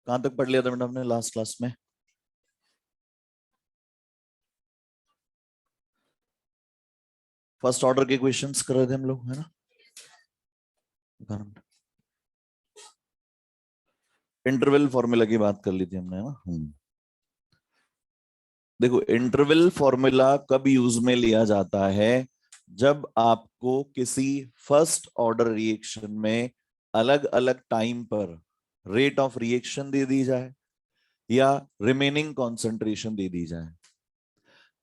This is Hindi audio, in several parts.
कहां तक पढ़ लिया था मैडम ने लास्ट क्लास में? फर्स्ट ऑर्डर के क्वेश्चंस कर रहे थे हम लोग, है ना? इंटरवल फॉर्मूला की बात कर ली थी हमने, है ना? देखो, इंटरवल फॉर्मूला कब यूज में लिया जाता है? जब आपको किसी फर्स्ट ऑर्डर रिएक्शन में अलग अलग टाइम पर रेट ऑफ रिएक्शन दे दी जाए या रिमेनिंग कॉन्सेंट्रेशन दे दी जाए।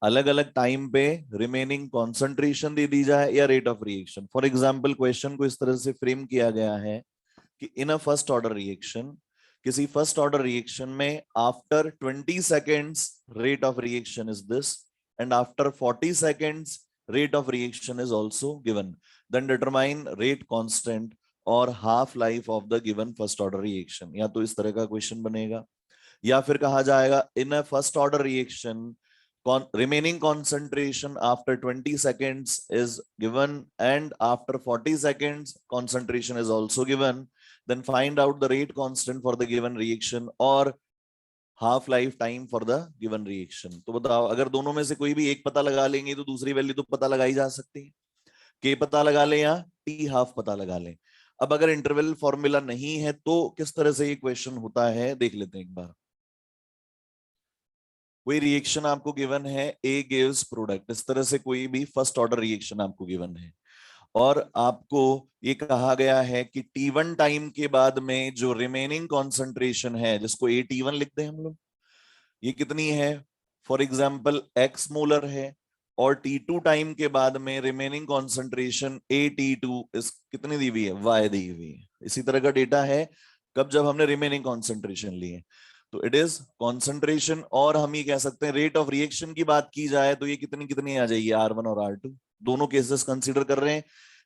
अलग अलग टाइम पे रिमेनिंग कॉन्सेंट्रेशन दे दी जाए या rate of reaction. For example, question को इस तरह से फ्रेम किया गया है कि in a first order reaction, किसी फर्स्ट ऑर्डर रिएक्शन में after 20 seconds rate of reaction is this and after 40 seconds rate of reaction is also given, then determine rate constant और half life of the given first order reaction. या तो इस तरह का क्वेश्चन बनेगा, या फिर कहा जाएगा in a first order reaction remaining concentration after 20 seconds is given and after 40 seconds concentration is also given, then find out the rate constant for the given reaction or half life time for the given reaction। तो बताओ, अगर दोनों में से कोई भी एक पता लगा लेंगे तो दूसरी वैल्यू तो पता लगाई जा सकती है। के पता लगा लें या टी हाफ पता लगा लें। अब अगर इंटरवल फॉर्मूला नहीं है तो किस तरह से ये क्वेश्चन होता है देख लेते हैं एक बार। कोई रिएक्शन आपको गिवन है, ए गिव्स प्रोडक्ट, इस तरह से कोई भी फर्स्ट ऑर्डर रिएक्शन आपको गिवन है और आपको ये कहा गया है कि T1 टाइम के बाद में जो रिमेनिंग कॉन्सेंट्रेशन है, जिसको AT1 लिखते हैं हम लोग, ये कितनी है? फॉर एग्जाम्पल एक्स मोलर है और T2 टाइम के बाद में रिमेनिंग कॉन्सेंट्रेशन AT2 इस कितनी दी हुई है? Y दी हुई है। इसी तरह का डेटा है कब, जब हमने रिमेनिंग कॉन्सेंट्रेशन लिए। तो इट इज कॉन्सेंट्रेशन, और हम ये कह सकते हैं रेट ऑफ रिएक्शन की बात की जाए तो ये कितनी कितनी आ जाएगी? R1 और R2। दोनों केसेस कंसीडर कर रहे हैं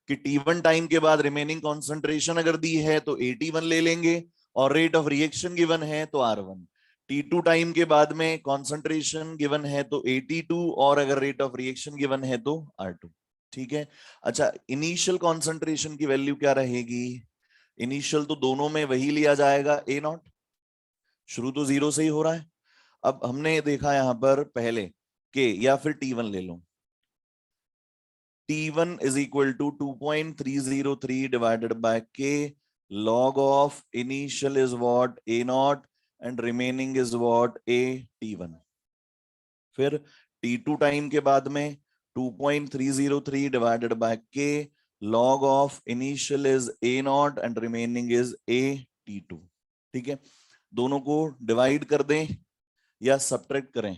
कि T1 टाइम के बाद रिमेनिंग कॉन्सेंट्रेशन अगर दी है तो AT1 ले लेंगे और रेट ऑफ रिएक्शन गिवन है तो R1। T2 टाइम के बाद में कॉन्सेंट्रेशन गिवन है तो AT2 और अगर रेट ऑफ रिएक्शन गिवन है तो R2। ठीक है। अच्छा, इनिशियल कॉन्सेंट्रेशन की वैल्यू क्या रहेगी? इनिशियल तो दोनों में वही लिया जाएगा, A0। शुरू तो 0 से ही हो रहा है। अब हमने देखा यहां पर पहले के या फिर T1 ले लो। T1 is equal to 2.303 divided by K log of initial is what? A0 and remaining is what? AT1। फिर T2 टाइम के बाद में 2.303 divided by K log of initial is A0 and remaining is AT2। ठीक है, दोनों को डिवाइड कर दें या सब्ट्रैक्ट करें।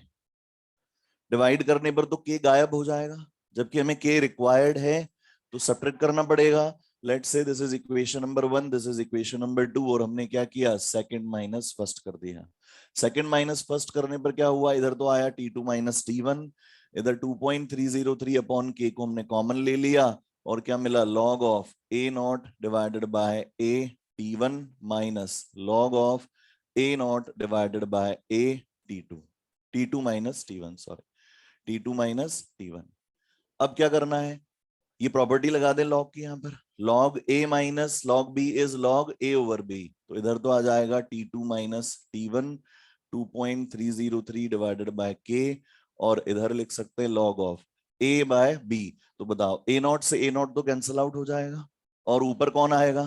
डिवाइड करने पर तो K गायब हो जाएगा, जबकि हमें K रिक्वायर्ड है तो सब्ट्रैक्ट करना पड़ेगा। Let's say this is equation number 1, this is equation number 2 और हमने क्या किया? सेकंड माइनस फर्स्ट कर दिया। सेकंड माइनस फर्स्ट करने पर क्या हुआ? इधर तो आया T2 माइनस T1, इधर 2.303 अपॉन K को हमने कॉमन ले लिया और क्या मिला? Log of A0 divided by AT1 minus log of A0 divided by AT2, T2 minus T1, sorry, T2 minus T1। अब क्या करना है? ये प्रॉपर्टी लगा दें लॉग की, यहां पर log A minus log B is log A over B। तो इधर तो आ जाएगा T2 minus T1 2.303 divided by K और इधर लिख सकते हैं log of A by B। तो बताओ, A0 से A0 तो कैंसिल आउट हो जाएगा और ऊपर कौन आएगा?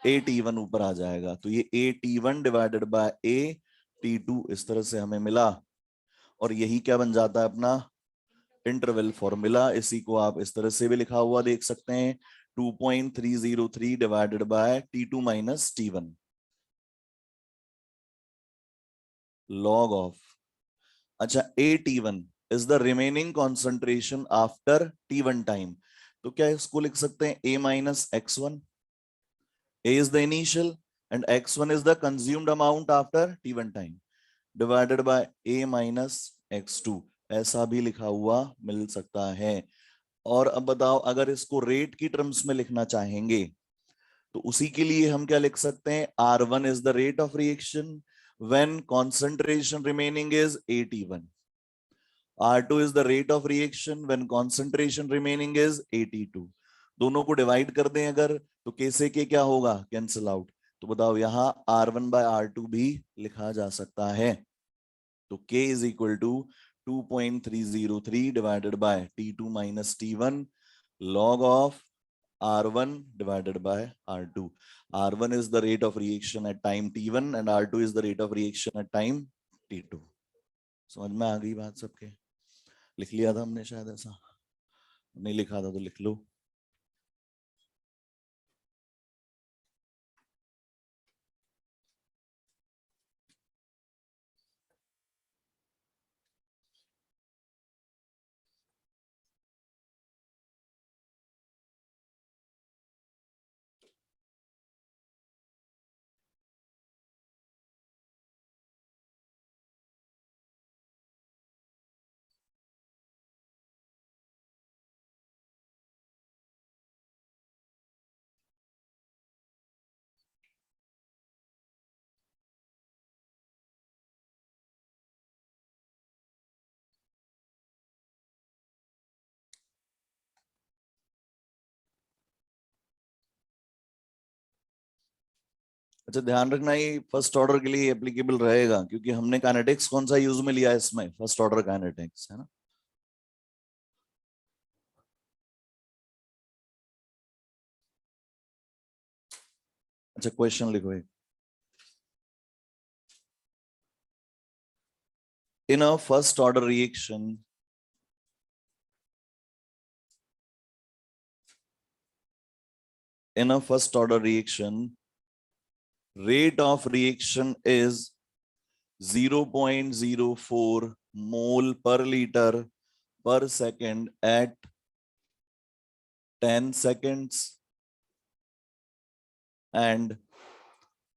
AT1 ऊपर आ जाएगा। तो ये AT1 डिवाइडेड बाय AT2 इस तरह से हमें मिला और यही क्या बन जाता है? अपना इंटरवल फॉर्मूला। इसी को आप इस तरह से भी लिखा हुआ देख सकते हैं, 2.303 divided by T2 minus T1 log of, अच्छा, AT1 is the remaining concentration after T1 time. तो क्या इसको लिख सकते हैं? A minus X1। A is the initial and X1 is the consumed amount after T1 time divided by A minus X2। ऐसा भी लिखा हुआ मिल सकता है। और अब बताओ, अगर इसको रेट की टर्म्स में लिखना चाहेंगे तो उसी के लिए हम क्या लिख सकते हैं? R1 is the rate of reaction when concentration remaining is AT1। R2 is the rate of reaction when concentration remaining is AT2। दोनों को डिवाइड कर दें अगर तो कैसे के क्या होगा? Cancel out. तो बताओ यहाँ R1 by R2 भी लिखा जा सकता है। तो K is equal to 2.303 divided by T2 minus T1 log of R1 divided by R2. R1 is the rate of reaction at time T1 and R2 is the rate of reaction at time T2. समझ में आ गई बात सबके? लिख लिया था हमने शायद, ऐसा नहीं लिखा था तो लिख लो। अच्छा ध्यान रखना, ये फर्स्ट ऑर्डर के लिए एप्लीकेबल रहेगा क्योंकि हमने काइनेटिक्स कौन सा यूज में लिया है इसमें, फर्स्ट ऑर्डर काइनेटिक्स है ना। अच्छा क्वेश्चन लिखो एक। In a first order reaction rate of reaction is 0.04 mole per liter per second at 10 seconds and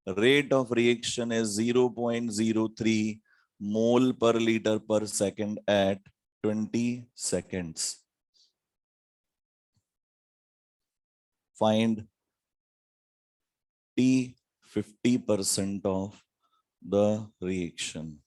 rate of reaction is 0.03 mole per liter per second at 20 seconds. Find T 50% of the reaction.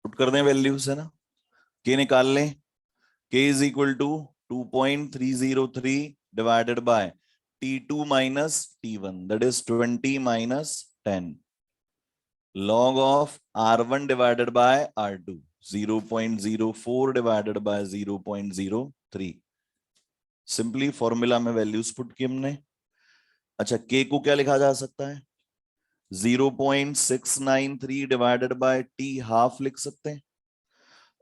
Put कर दें वैल्यूज है ना, के निकाल लें। K is equal to 2.303 divided by T2 minus T1, that is 20 minus 10 log of R1 divided by R2, 0.04 divided by 0.03। Simply formula में वैल्यूज पुट की हमने। अच्छा K को क्या लिखा जा सकता है? 0.693 डिवाइडेड बाय T हाफ लिख सकते हैं,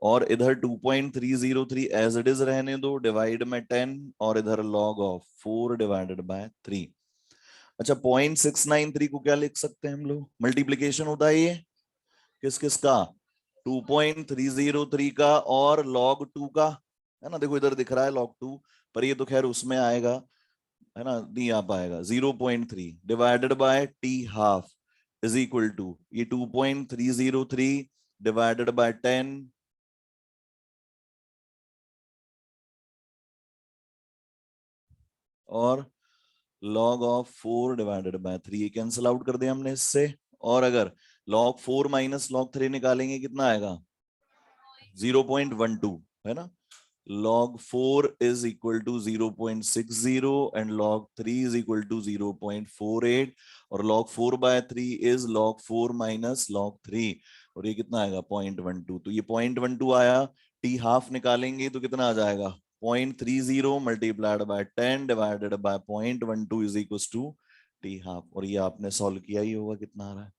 और इधर 2.303 एज इट इज रहने दो, डिवाइड में 10 और इधर log ऑफ 4 डिवाइडेड बाय 3। अच्छा 0.693 को क्या लिख सकते हैं हम लोग? मल्टीप्लीकेशन होता है ये किस किस का? 2.303 का और log 2 का, है ना। देखो इधर दिख रहा है log 2, पर ये तो खैर उसमें आएगा, है ना, नहीं आ पाएगा। 0.3 divided by T half is equal to ये 2.303 डिवाइडेड बाय 10 और log ऑफ 4 डिवाइडेड बाय 3, ये कैंसिल आउट कर दिया हमने इससे। और अगर log 4 माइनस log 3 निकालेंगे कितना आएगा? 0.12, है ना। log 4 is equal to 0.60 and log 3 is equal to 0.48 और log 4 by 3 is log 4 minus log 3 और ये कितना आएगा? 0.12। तो ये 0.12 आया। टी हाफ निकालेंगे तो कितना आ जाएगा? 0.30 multiplied by 10 divided by 0.12 is equal to T half. और ये आपने सॉल्व किया ही होगा, कितना आ रहा है?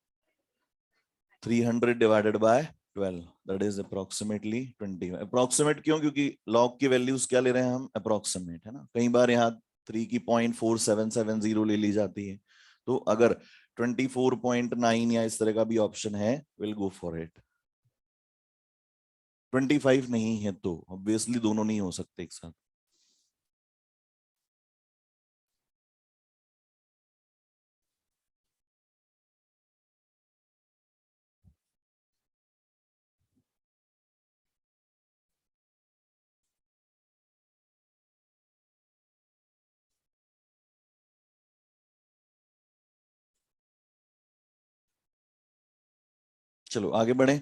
300 divided by 12 that is approximately 20। Approximate क्यों? क्योंकि लॉग की वैल्यूज क्या ले रहे हैं हम? अप्रोक्सीमेट, है ना। कई बार यहाँ 3 की 0.4770 ले ली जाती है, तो अगर 24.9 या इस तरह का भी ऑप्शन है, विल गो फॉर इट। 25 नहीं है तो ऑब्वियसली दोनों नहीं हो सकते एक साथ। चलो आगे बढ़े।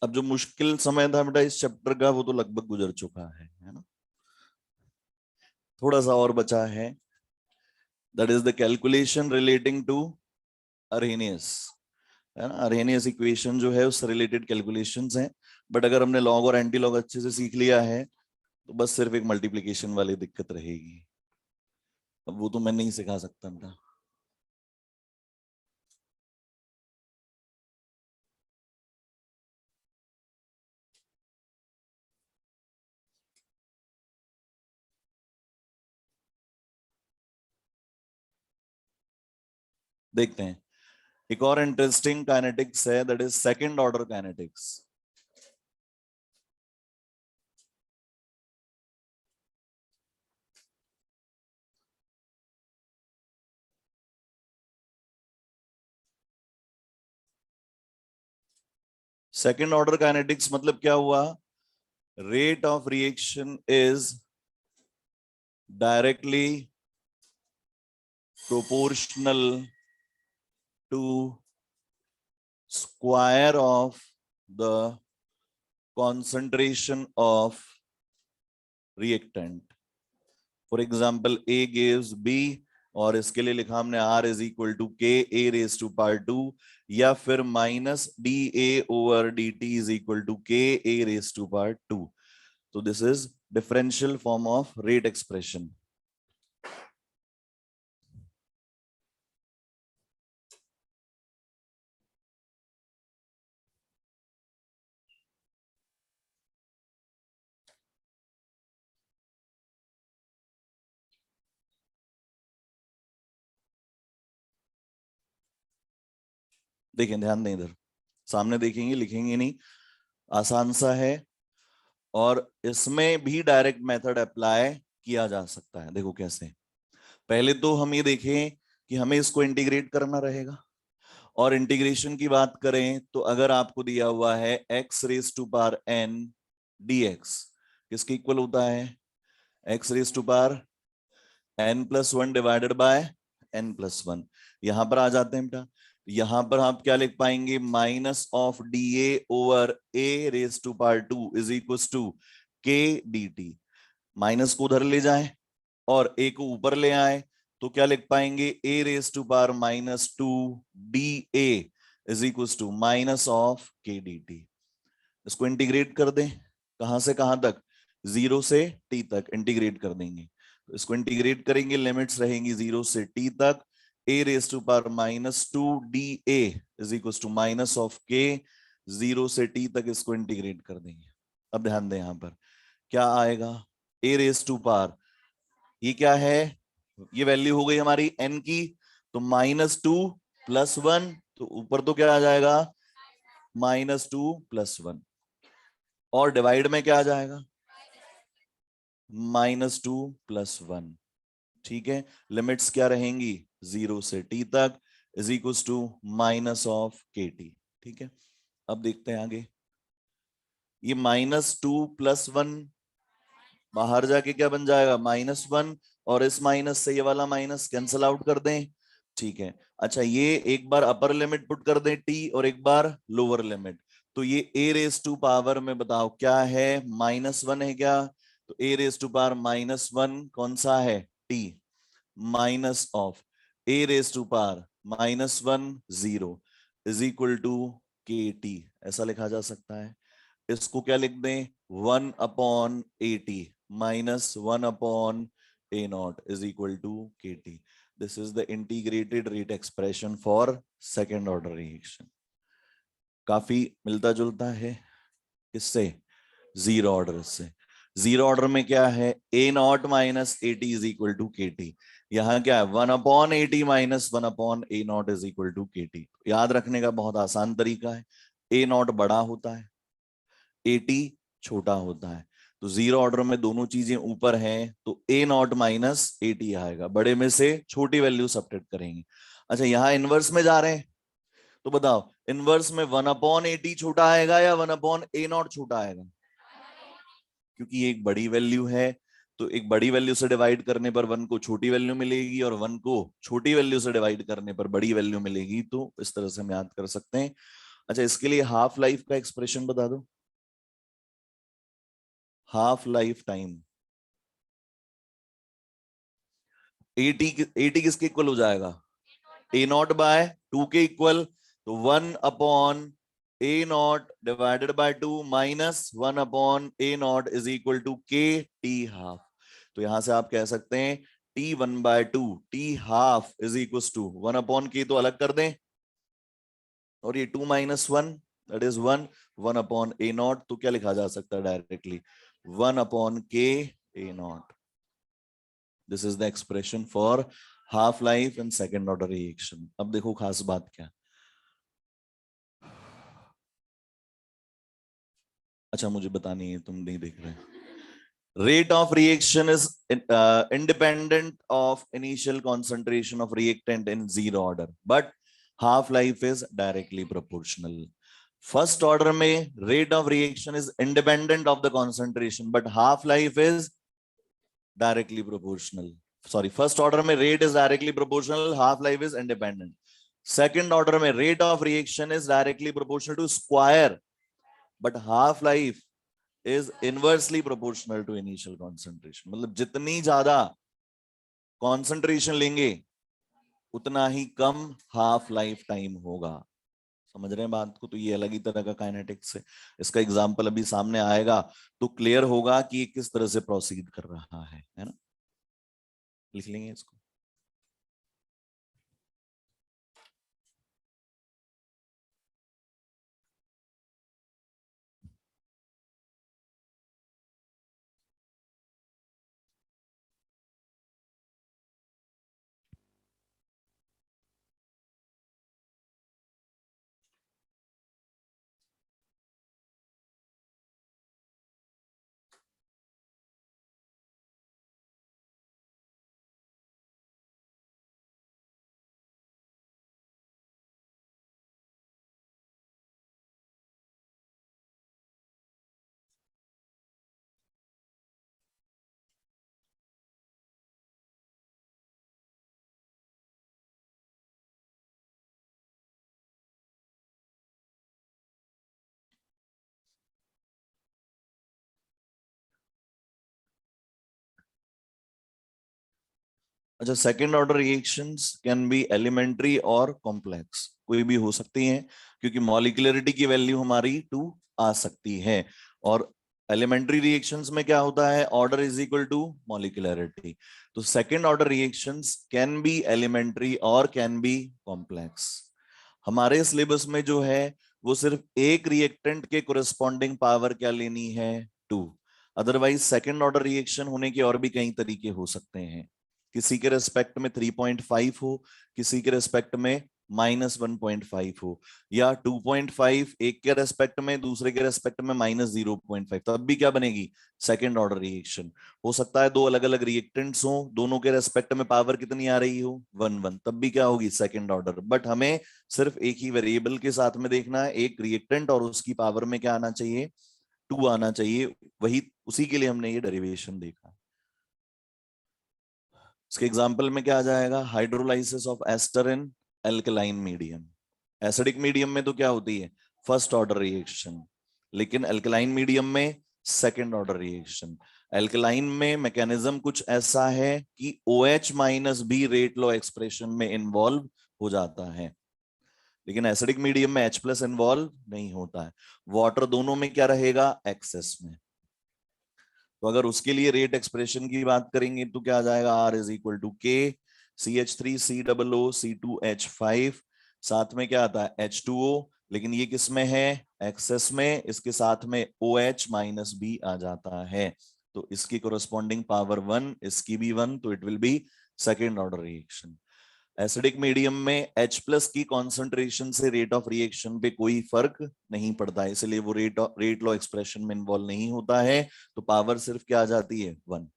अब जो मुश्किल समय था बेटा इस चैप्टर का, वो तो लगभग गुजर चुका है ना। थोड़ा सा और बचा है, that is the calculation relating to Arrhenius, है ना। अरहेनियस इक्वेशन जो है उससे रिलेटेड कैलकुलेशंस हैं। बट अगर हमने लॉग और एंटी लॉग अच्छे से सीख लिया है तो बस सिर्फ एक मल्टीप्लिकेशन वाली दिक्कत रहेगी। अब वो तो मैं नहीं सिखा सकता था। देखते हैं, एक और इंटरेस्टिंग काइनेटिक्स है, that is second order kinetics. Second order kinetics मतलब क्या हुआ? Rate of reaction is directly proportional to square of the concentration of reactant। For example A gives B, और इसके लिए लिखा हमने R इज इक्वल टू के ए रेज टू पावर 2, या फिर minus D A over D T is equal to के ए रेज टू पावर 2। तो this is differential form of rate expression. देखें, ध्यान दें, इधर सामने देखेंगे, लिखेंगे नहीं, आसान सा है। और इसमें भी डायरेक्ट मेथड अप्लाई किया जा सकता है। देखो कैसे, पहले तो हम ये देखें कि हमें इसको इंटीग्रेट करना रहेगा। और इंटीग्रेशन की बात करें तो अगर आपको दिया हुआ है x raise to power n dx, किसके इक्वल होता है? x raise to power n+1 divided by n+1। यहां पर आ जाते हैं बेटा, यहां पर आप क्या लिख पाएंगे? Minus of D A over A raise to power 2 is equal to K D T. Minus को उधर ले जाएं और ए को ऊपर ले आए तो क्या लिख पाएंगे? A raise to power -2 D A is equal to minus of के डी टी। इसको इंटीग्रेट कर दें, कहां से कहां तक? 0 से t तक इंटीग्रेट कर देंगे। तो इसको इंटीग्रेट करेंगे, लिमिट्स रहेंगी 0 से t तक। A raise to power -2 D A is equal to minus of K, 0 से t तक इसको इंटीग्रेट कर देंगे। अब ध्यान दें, यहां पर क्या आएगा? ए रेज टू पावर, ये क्या है? ये वैल्यू हो गई हमारी n की, तो -2 + 1, तो ऊपर तो क्या आ जाएगा -2 + 1, और डिवाइड में क्या आ जाएगा -2 + 1। ठीक है, लिमिट्स क्या रहेंगी 0 से t तक इज इक्वल टू -(kt). ठीक है, अब देखते हैं आगे। ये -2 + 1 बाहर जाके क्या बन जाएगा -1, और इस माइनस से ये वाला माइनस कैंसल आउट कर दें। ठीक है, अच्छा ये एक बार अपर लिमिट पुट कर दें t, और एक बार लोअर लिमिट, तो ये a⁻⁴ में बताओ क्या है, -1 है क्या, तो a⁻⁻1 कौन सा है t, minus of a⁻⁻1 0 is equal to kt, ऐसा लिखा जा सकता है। इसको क्या लिख दें 1/80 -1/a0 is equal to kt। This is the integrated rate expression for second order reaction. काफी मिलता जुलता है किससे, जीरो ऑर्डर से। जीरो ऑर्डर में क्या है a0 - at is equal to kt, यहाँ क्या है 1/80 - 1/a0 is equal to kt। याद रखने का बहुत आसान तरीका है, a0 बड़ा होता है, at छोटा होता है, तो जीरो ऑर्डर में दोनों चीजें ऊपर हैं, तो a0 - at आएगा, बड़े में से छोटी वैल्यू सब्ट्रैक्ट करेंगे। अच्छा यहाँ इनवर्स में जा रहे हैं, तो बताओ इनवर्स में 1/80 छोटा आएगा या 1/a0 छोटा आएगा, क्योंकि ये एक बड़ी वैल्यू है, तो एक बड़ी वैल्यू से डिवाइड करने पर 1 को छोटी वैल्यू मिलेगी, और 1 को छोटी वैल्यू से डिवाइड करने पर बड़ी वैल्यू मिलेगी, तो इस तरह से हम याद कर सकते हैं। अच्छा इसके लिए हाफ लाइफ का एक्सप्रेशन बता दो, हाफ लाइफ टाइम एटी किसके इक्वल हो जाएगा, a0/2 के इक्वल, तो 1/a0 divided by 2 -1/a0 is equal to kt half. तो यहां से आप कह सकते हैं t1/2 t half is equal to 1/k, तो अलग कर दें, और ये 2 - 1 दैट इज 1, 1/a0, तो क्या लिखा जा सकता है directly 1/k/a0। This is the expression for half life in second order reaction. अब देखो खास बात क्या, अच्छा मुझे बतानी है, तुम नहीं देख रहे। Rate of reaction is independent of initial concentration of reactant in zero order, but half life is directly proportional. First order में rate of reaction is independent of the concentration, but half life is directly proportional. Sorry, first order में rate is directly proportional, half life is independent. Second order में rate of reaction is directly proportional to square, but half life is inversely proportional to initial concentration. मतलब जितनी ज्यादा concentration लेंगे उतना ही कम हाफ लाइफ टाइम होगा। समझ रहे हैं बात को, तो ये अलग ही तरह का काइनेटिक्स है। इसका एग्जांपल अभी सामने आएगा तो क्लियर होगा कि ये किस तरह से प्रोसीड कर रहा है ना, लिख लेंगे इसको। अच्छा second order reactions can be elementary और कॉम्प्लेक्स, कोई भी हो सकती हैं, क्योंकि मॉलिक्युलरिटी की वैल्यू हमारी 2 आ सकती है, और एलिमेंट्री रिएक्शंस में क्या होता है order is equal to molecularity. तो second order reactions can be elementary और कैन बी कॉम्प्लेक्स। हमारे सिलेबस में जो है वो सिर्फ एक रिएक्टेंट के कोरेस्पॉन्डिंग पावर क्या लेनी है 2, अदरवाइज सेकेंड ऑर्डर रिएक्शन होने के और भी कई तरीके हो सकते हैं। किसी के रेस्पेक्ट में 3.5 हो, किसी के रेस्पेक्ट में -1.5 हो, या 2.5 एक के रेस्पेक्ट में, दूसरे के रेस्पेक्ट में -0.5, तब भी क्या बनेगी? Second order reaction. हो सकता है दो अलग अलग रिएक्टेंट्स हो, दोनों के रेस्पेक्ट में पावर कितनी आ रही हो? 1 1, तब भी क्या होगी? Second order. बट हमें सिर्फ एक ही वेरिएबल के साथ में देखना है, एक रिएक्टेंट और उसकी पावर में क्या आना चाहिए? 2 आना चाहिए। वही उसी के लिए हमने ये डेरिवेशन देखा। इसके एग्जाम्पल में क्या आ जाएगा? Hydrolysis of ester in alkaline medium. Acidic medium में तो क्या होती है? फर्स्ट ऑर्डर रिएक्शन, लेकिन एल्कलाइन मीडियम में सेकेंड ऑर्डर रिएक्शन। एल्कलाइन में मैकेनिज्म कुछ ऐसा है कि OH माइनस बी रेट लॉ एक्सप्रेशन में इन्वॉल्व हो जाता है, लेकिन एसिडिक मीडियम में H+ इन्वॉल्व नहीं होता है। वाटर दोनों में क्या रहेगा? एक्सेस में। तो अगर उसके लिए रेट एक्सप्रेशन की बात करेंगे तो क्या आ जाएगा? R is equal to K CH3COO C2H5, साथ में क्या आता है? H2O, लेकिन ये किस में है? एक्सेस में। इसके साथ में OH माइनस बी आ जाता है, तो इसकी कोरोस्पॉन्डिंग पावर 1, इसकी भी 1, तो it will be second order reaction. Acidic medium में H+ की कॉन्सेंट्रेशन से रेट ऑफ रिएक्शन पे कोई फर्क नहीं पड़ता है, इसलिए वो रेट लॉ एक्सप्रेशन में इन्वॉल्व नहीं होता है, तो पावर सिर्फ क्या आ जाती है? 1।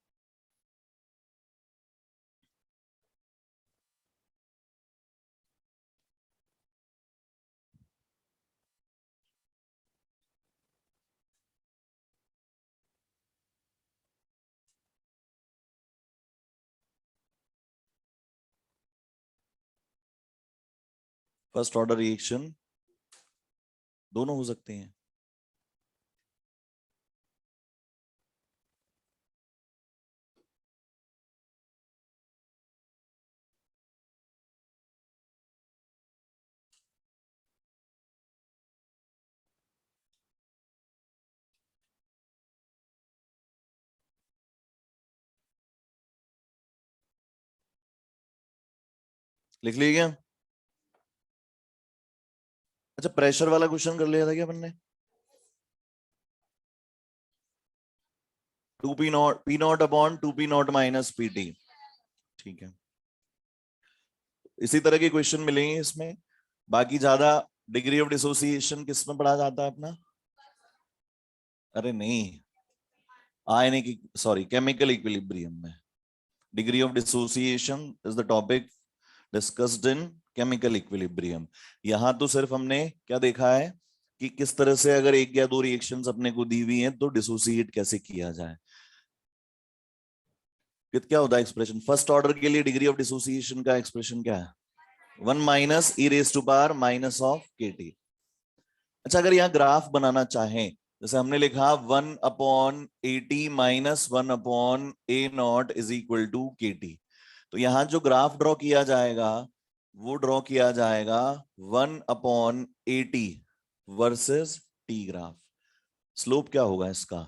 फर्स्ट ऑर्डर रिएक्शन दोनों हो सकते हैं। लिख लिया क्या? अच्छा, प्रेशर वाला क्वेश्चन कर लिया था क्या अपन ने? 2P0 P0 upon 2P0 minus PT। ठीक है, इसी तरह के क्वेश्चन मिलेंगे इसमें। बाकी ज्यादा डिग्री ऑफ डिसोसिएशन किस में पढ़ा जाता है अपना? अरे नहीं, आयनिक, सॉरी, केमिकल इक्विलिब्रियम में। Degree of dissociation is the topic discussed in chemical equilibrium. यहां तो सिर्फ हमने क्या देखा है कि किस तरह से अगर एक या दो रिएक्शंस अपने को दी हुई हैं तो डिसोसिएट कैसे किया जाए। क्या होता है एक्सप्रेशन? फर्स्ट ऑर्डर के लिए डिग्री ऑफ डिसोसिएशन का एक्सप्रेशन क्या है? 1 minus E raise to power minus of KT। अच्छा, अगर यहाँ ग्राफ बनाना चाहें, जैसे हमने लिखा 1/80 minus 1/A0 is equal to KT, तो यहां जो ग्राफ ड्रॉ किया जाएगा वो ड्रॉ किया जाएगा 1/80 वर्सेस T ग्राफ। स्लोप क्या होगा इसका?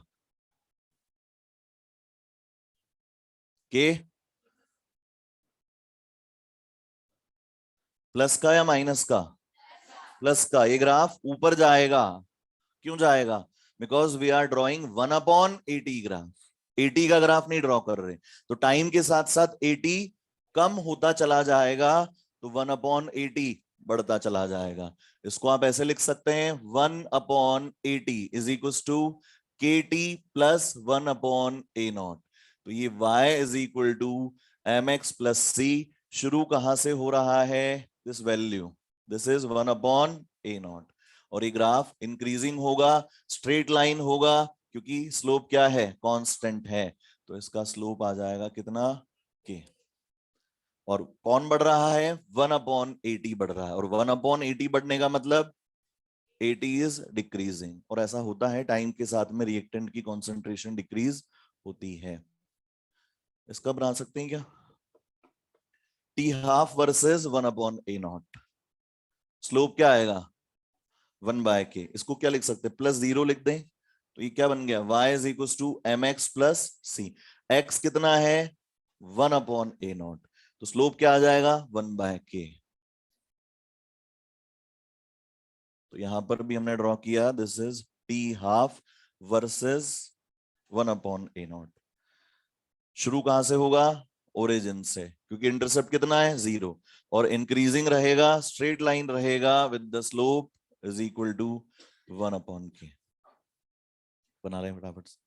के प्लस का या माइनस का? प्लस का। ये ग्राफ ऊपर जाएगा। क्यों जाएगा? Because we are drawing 1/80 graph. 80 का ग्राफ नहीं ड्रॉ कर रहे, तो टाइम के साथ साथ 80 कम होता चला जाएगा, तो 1/80 बढ़ता चला जाएगा। इसको आप ऐसे लिख सकते हैं, 1/80 is equal to KT plus 1/A0। तो ये y is equal to mx plus c। शुरू कहां से हो रहा है? This value, this is 1/A0, और ये ग्राफ इंक्रीजिंग होगा, स्ट्रेट लाइन होगा, क्योंकि स्लोप क्या है? कांस्टेंट है। तो इसका स्लोप आ जाएगा कितना? के। और कौन बढ़ रहा है? 1/80 बढ़ रहा है, और 1/80 बढ़ने का मतलब 80 इज डिक्रीजिंग, और ऐसा होता है टाइम के साथ में रिएक्टेंट की कॉन्सेंट्रेशन डिक्रीज होती है। इसका बना सकते हैं क्या? T½ versus 1/A0। स्लोप क्या आएगा? 1/K। इसको क्या लिख सकते हैं? +0 लिख दें, तो ये क्या बन गया? y is equal to mx plus c। x कितना है? 1/A0, तो स्लोप क्या आ जाएगा? 1/K। तो यहां पर भी हमने ड्रॉ किया, this is T½ versus 1/A0। शुरू कहां से होगा? ओरिजिन से, क्योंकि इंटरसेप्ट कितना है 0, और इंक्रीजिंग रहेगा, स्ट्रेट लाइन रहेगा with the slope is equal to 1/k। बना रहे हैं फटाफट से।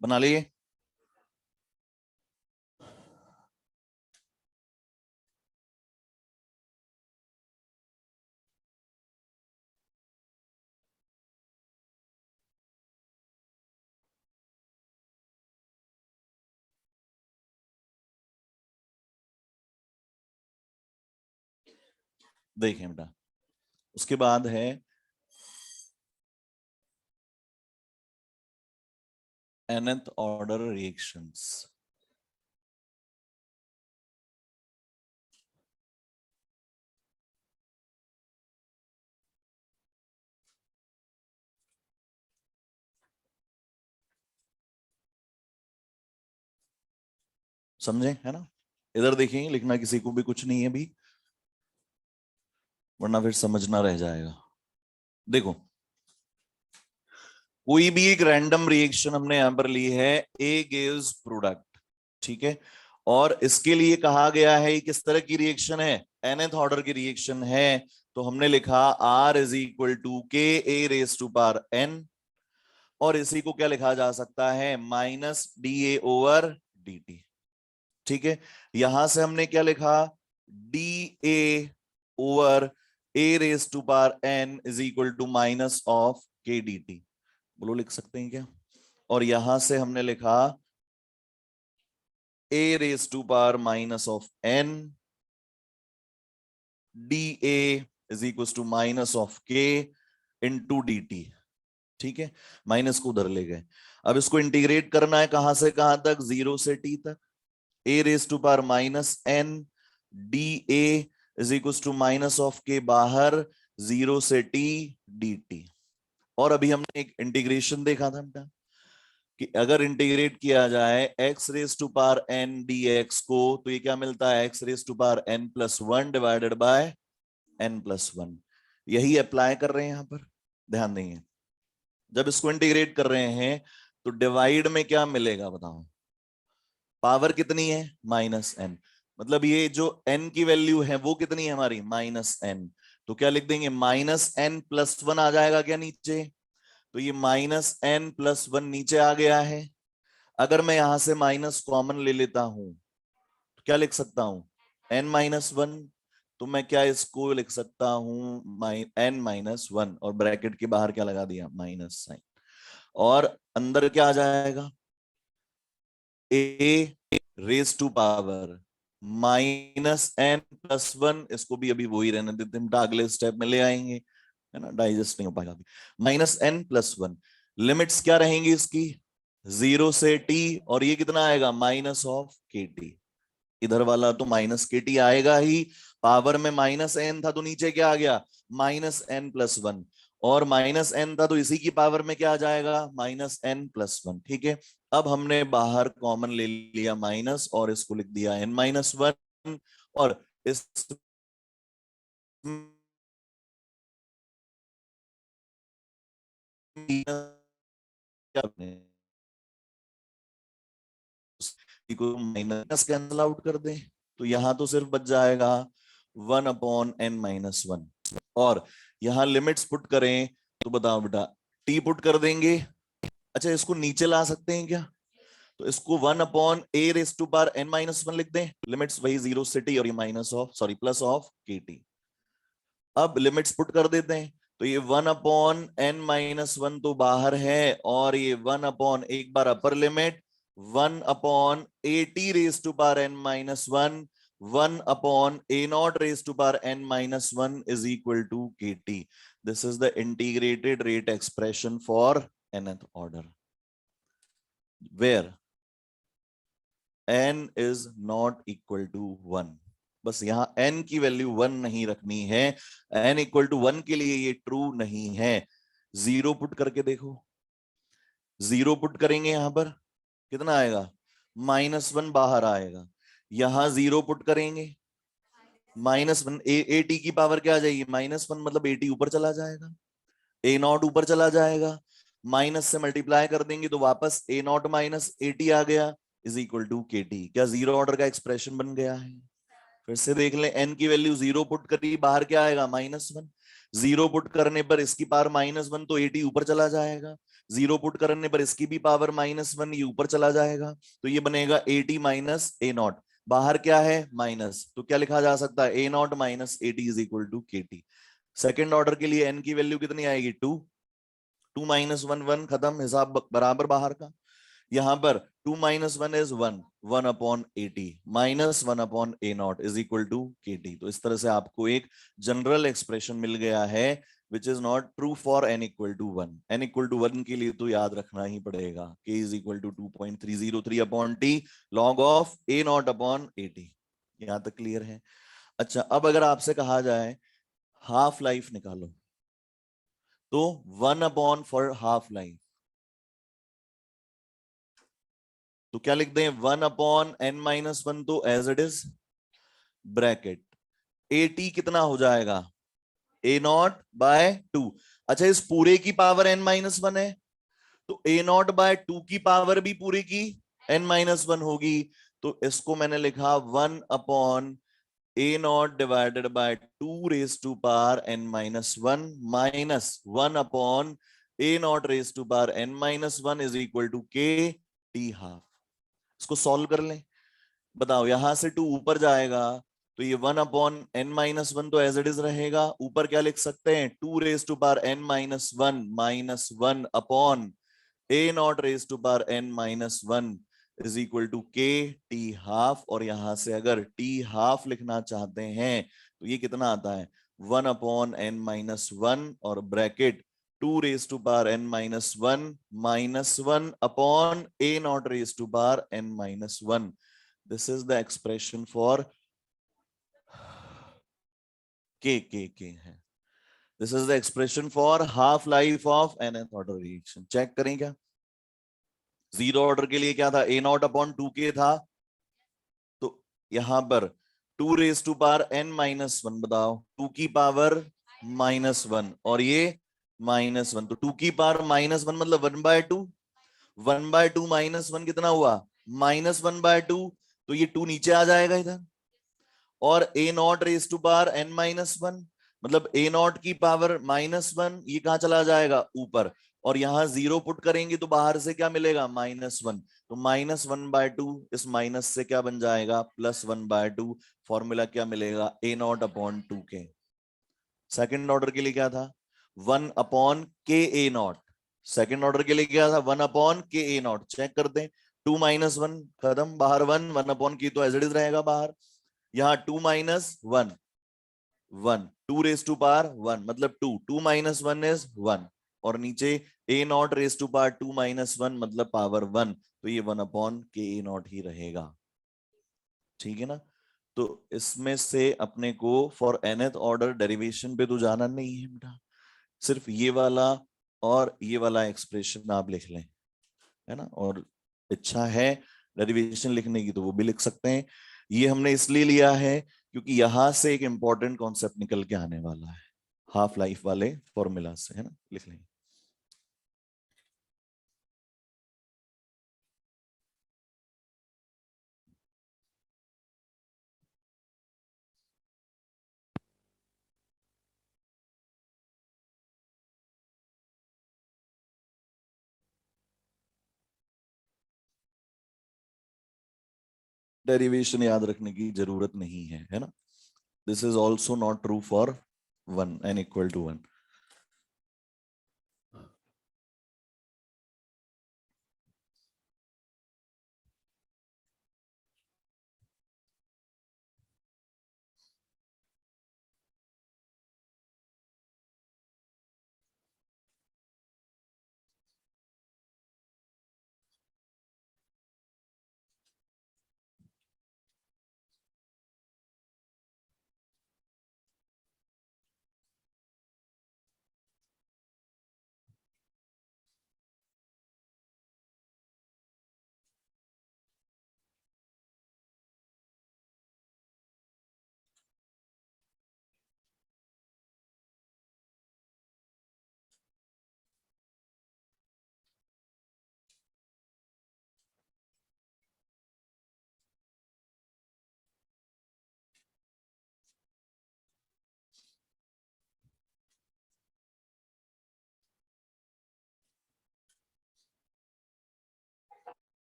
बना लिए। देखें बेटा, उसके बाद है nth ऑर्डर रिएक्शंस। समझे है ना? इधर देखेंगे, लिखना किसी को भी कुछ नहीं है अभी, वरना फिर समझना रह जाएगा। देखो, कोई भी एक रैंडम रिएक्शन हमने यहां पर ली है, ए गिव्स प्रोडक्ट, ठीक है, और इसके लिए कहा गया है ये किस तरह की रिएक्शन है, nth ऑर्डर की रिएक्शन है, तो हमने लिखा R इज इक्वल टू के A raise to power n, और इसी को क्या लिखा जा सकता है, minus D A over D t. ठीक है, यहां से हमने क्या लिखा, d A over A raise to power n is equal to minus of के डी टी। बोलो, लिख सकते हैं क्या? और यहां से हमने लिखा a raise to power minus of n d A is equal to minus of k into d t. ठीक है, माइनस को उधर ले गए। अब इसको इंटीग्रेट करना है कहां से कहां तक, 0 से t तक। a raise to power minus n d A is equal to minus of k बाहर 0 से t डी टी। और अभी हमने एक इंटीग्रेशन देखा था बेटा कि अगर इंटीग्रेट किया जाए x raise to power n dx को, तो ये क्या मिलता है, x raise to power n plus 1 divided by n plus 1। यही अप्लाई कर रहे हैं यहां पर, ध्यान देंगे। जब इसको इंटीग्रेट कर रहे हैं तो डिवाइड में क्या मिलेगा बताओ, पावर कितनी है, माइनस n, मतलब ये जो n की वैल्यू है वो कितनी है हमारी, माइनस n। तो क्या लिख देंगे, माइनस n प्लस 1 आ जाएगा क्या नीचे, तो ये माइनस n प्लस 1 नीचे आ गया है। अगर मैं यहां से माइनस कॉमन ले लेता हूं तो क्या लिख सकता हूं, n माइनस 1। तो मैं क्या इसको लिख सकता हूं, n माइनस 1, और ब्रैकेट के बाहर क्या लगा दिया, माइनस साइन, और अंदर क्या आ जाएगा, a raise to power minus n plus 1। इसको भी अभी वही रहने देते हैं, अगले स्टेप में ले आएंगे, है ना, डाइजेस्ट नहीं हो पाएगा। माइनस n प्लस 1, लिमिट्स क्या रहेंगी इसकी, 0 से t, और ये कितना आएगा, माइनस ऑफ के टी। इधर वाला तो माइनस के टी आएगा ही, पावर में माइनस n था तो नीचे क्या आ गया, माइनस n प्लस 1, और माइनस n था तो इसी की पावर में क्या आ जाएगा, माइनस n प्लस 1। ठीक है, अब हमने बाहर कॉमन ले लिया माइनस, और इसको लिख दिया n माइनस 1, और इस को माइनस कैंसिल आउट कर दें, तो यहां तो सिर्फ बच जाएगा 1/n-1। और यहां लिमिट्स पुट करें तो बताओ बेटा, टी पुट कर देंगे। अच्छा, इसको नीचे ला सकते हैं क्या? तो इसको 1/a⁻n-1 लिख दें। लिमिट्स वही 0 से t और ये प्लस ऑफ kt। अब लिमिट्स पुट कर देते हैं, तो ये 1/n-1 तो बाहर है, और ये 1 एक बार upper limit 1/at⁻n-1 1/a0⁻n-1 is equal to kt. This is the integrated rate expression for nth order, where n is not equal to 1। बस यहां n की वैल्यू 1 नहीं रखनी है। n इक्वल टू 1 के लिए ये ट्रू नहीं है। जीरो पुट करके देखो, जीरो पुट करेंगे यहां पर कितना आएगा? -1 बाहर आएगा। यहां जीरो पुट करेंगे -1, ए टी की पावर क्या आ जाएगी? -1, मतलब ए टी ऊपर चला जाएगा, ए नॉट ऊपर चला जाएगा। माइनस से मल्टीप्लाई कर देंगे तो वापस ए नॉट माइनस ए टी आ गया, इज इक्वल टू के टी। क्या जीरो ऑर्डर का एक्सप्रेशन बन गया है? फिर से देख लें, एन की वैल्यू जीरो पुट करी, बाहर क्या आएगा? -1। जीरो पुट करने पर इसकी पावर -1 तो एटी ऊपर चला जाएगा। जीरो पुट करने पर इसकी भी पावर -1, ये ऊपर चला जाएगा, तो ये बनेगा एटी माइनस ए नॉट। बाहर क्या है? माइनस, तो क्या लिखा जा सकता है? A naught minus A T is equal to के टी। सेकेंड ऑर्डर के लिए एन की वैल्यू कितनी आएगी? 2। 2 -1 1, खत्म, हिसाब बराबर बाहर का। यहां पर 2 - 1 is 1, 1/80 -1/a0 is equal to kt। तो इस तरह से आपको एक जनरल एक्सप्रेशन मिल गया है which is not true for n equal to 1। n equal to 1 के लिए तो याद रखना ही पड़ेगा, k is equal to 2.303/t log of a0/80। यहां तक क्लियर है? अच्छा, अब अगर आपसे कहा जाए हाफ लाइफ निकालो, तो 1 फॉर हाफ लाइफ, तो क्या लिख दें? 1/n-1 तो as it is, bracket A t कितना हो जाएगा? a0/2। अच्छा, इस पूरे की पावर n-1 है, तो a0/2 की पावर भी पूरे की n-1 होगी। तो इसको मैंने लिखा 1/a0/2 minus 1/a0/n-1 is equal to के टी हाफ। इसको सॉल्व कर लें, बताओ, यहां से 2 ऊपर जाएगा तो ये 1/n-1 तो एज इट इज रहेगा। ऊपर क्या लिख सकते हैं? 2n-1 minus 1/a0n-1 is equal to के टी हाफ। और यहां से अगर टी हाफ लिखना चाहते हैं तो ये कितना आता है? 1/n-1 और bracket 2n-1 minus 1/a0n-1। This is the expression for k है। This is the expression for half life of nth order reaction। Check करें क्या? जीरो ऑर्डर के लिए क्या था? a0/2k था, तो यहां पर 2n-n-1, बताओ, 2 की पावर -1 और ये -1, तो 2 की पावर -1 मतलब 1/2। 1/2 -1 कितना हुआ? -1/2, तो ये 2 नीचे आ जाएगा इधर। और a0n-1 मतलब a0 की पावर -1, ये कहां चला जाएगा? ऊपर। और यहां जीरो पुट करेंगे तो बाहर से क्या मिलेगा? -1। तो -1/2 इस माइनस से क्या बन जाएगा? +1/2। फॉर्मूला क्या मिलेगा? a0/2k। सेकेंड ऑर्डर के लिए क्या था? 1/ka0। सेकेंड ऑर्डर के लिए क्या था? 1/ka0। चेक करते हैं, 2 - 1 खत्म, बाहर 1, 1/k तो एज इट इज रहेगा बाहर। यहाँ 2 - 1 1, 2 मतलब 2, 2 - 1 इज 1, और नीचे a0 2 - 1 मतलब पावर 1, तो ये 1/ka0 ही रहेगा। ठीक है ना? तो इसमें से अपने को फॉर nth ऑर्डर डेरिवेशन पे तो जाना नहीं है बेटा, सिर्फ ये वाला और ये वाला एक्सप्रेशन आप लिख लें, है ना? और इच्छा है डेरिवेशन लिखने की तो वो भी लिख सकते हैं। ये हमने इसलिए लिया है क्योंकि यहां से एक इंपॉर्टेंट कॉन्सेप्ट निकल के आने वाला है हाफ लाइफ वाले फॉर्मूला से, है ना? लिख लेंगे। डेरिवेशन याद रखने की जरूरत नहीं है ना। This is also not true for 1 n equal to 1।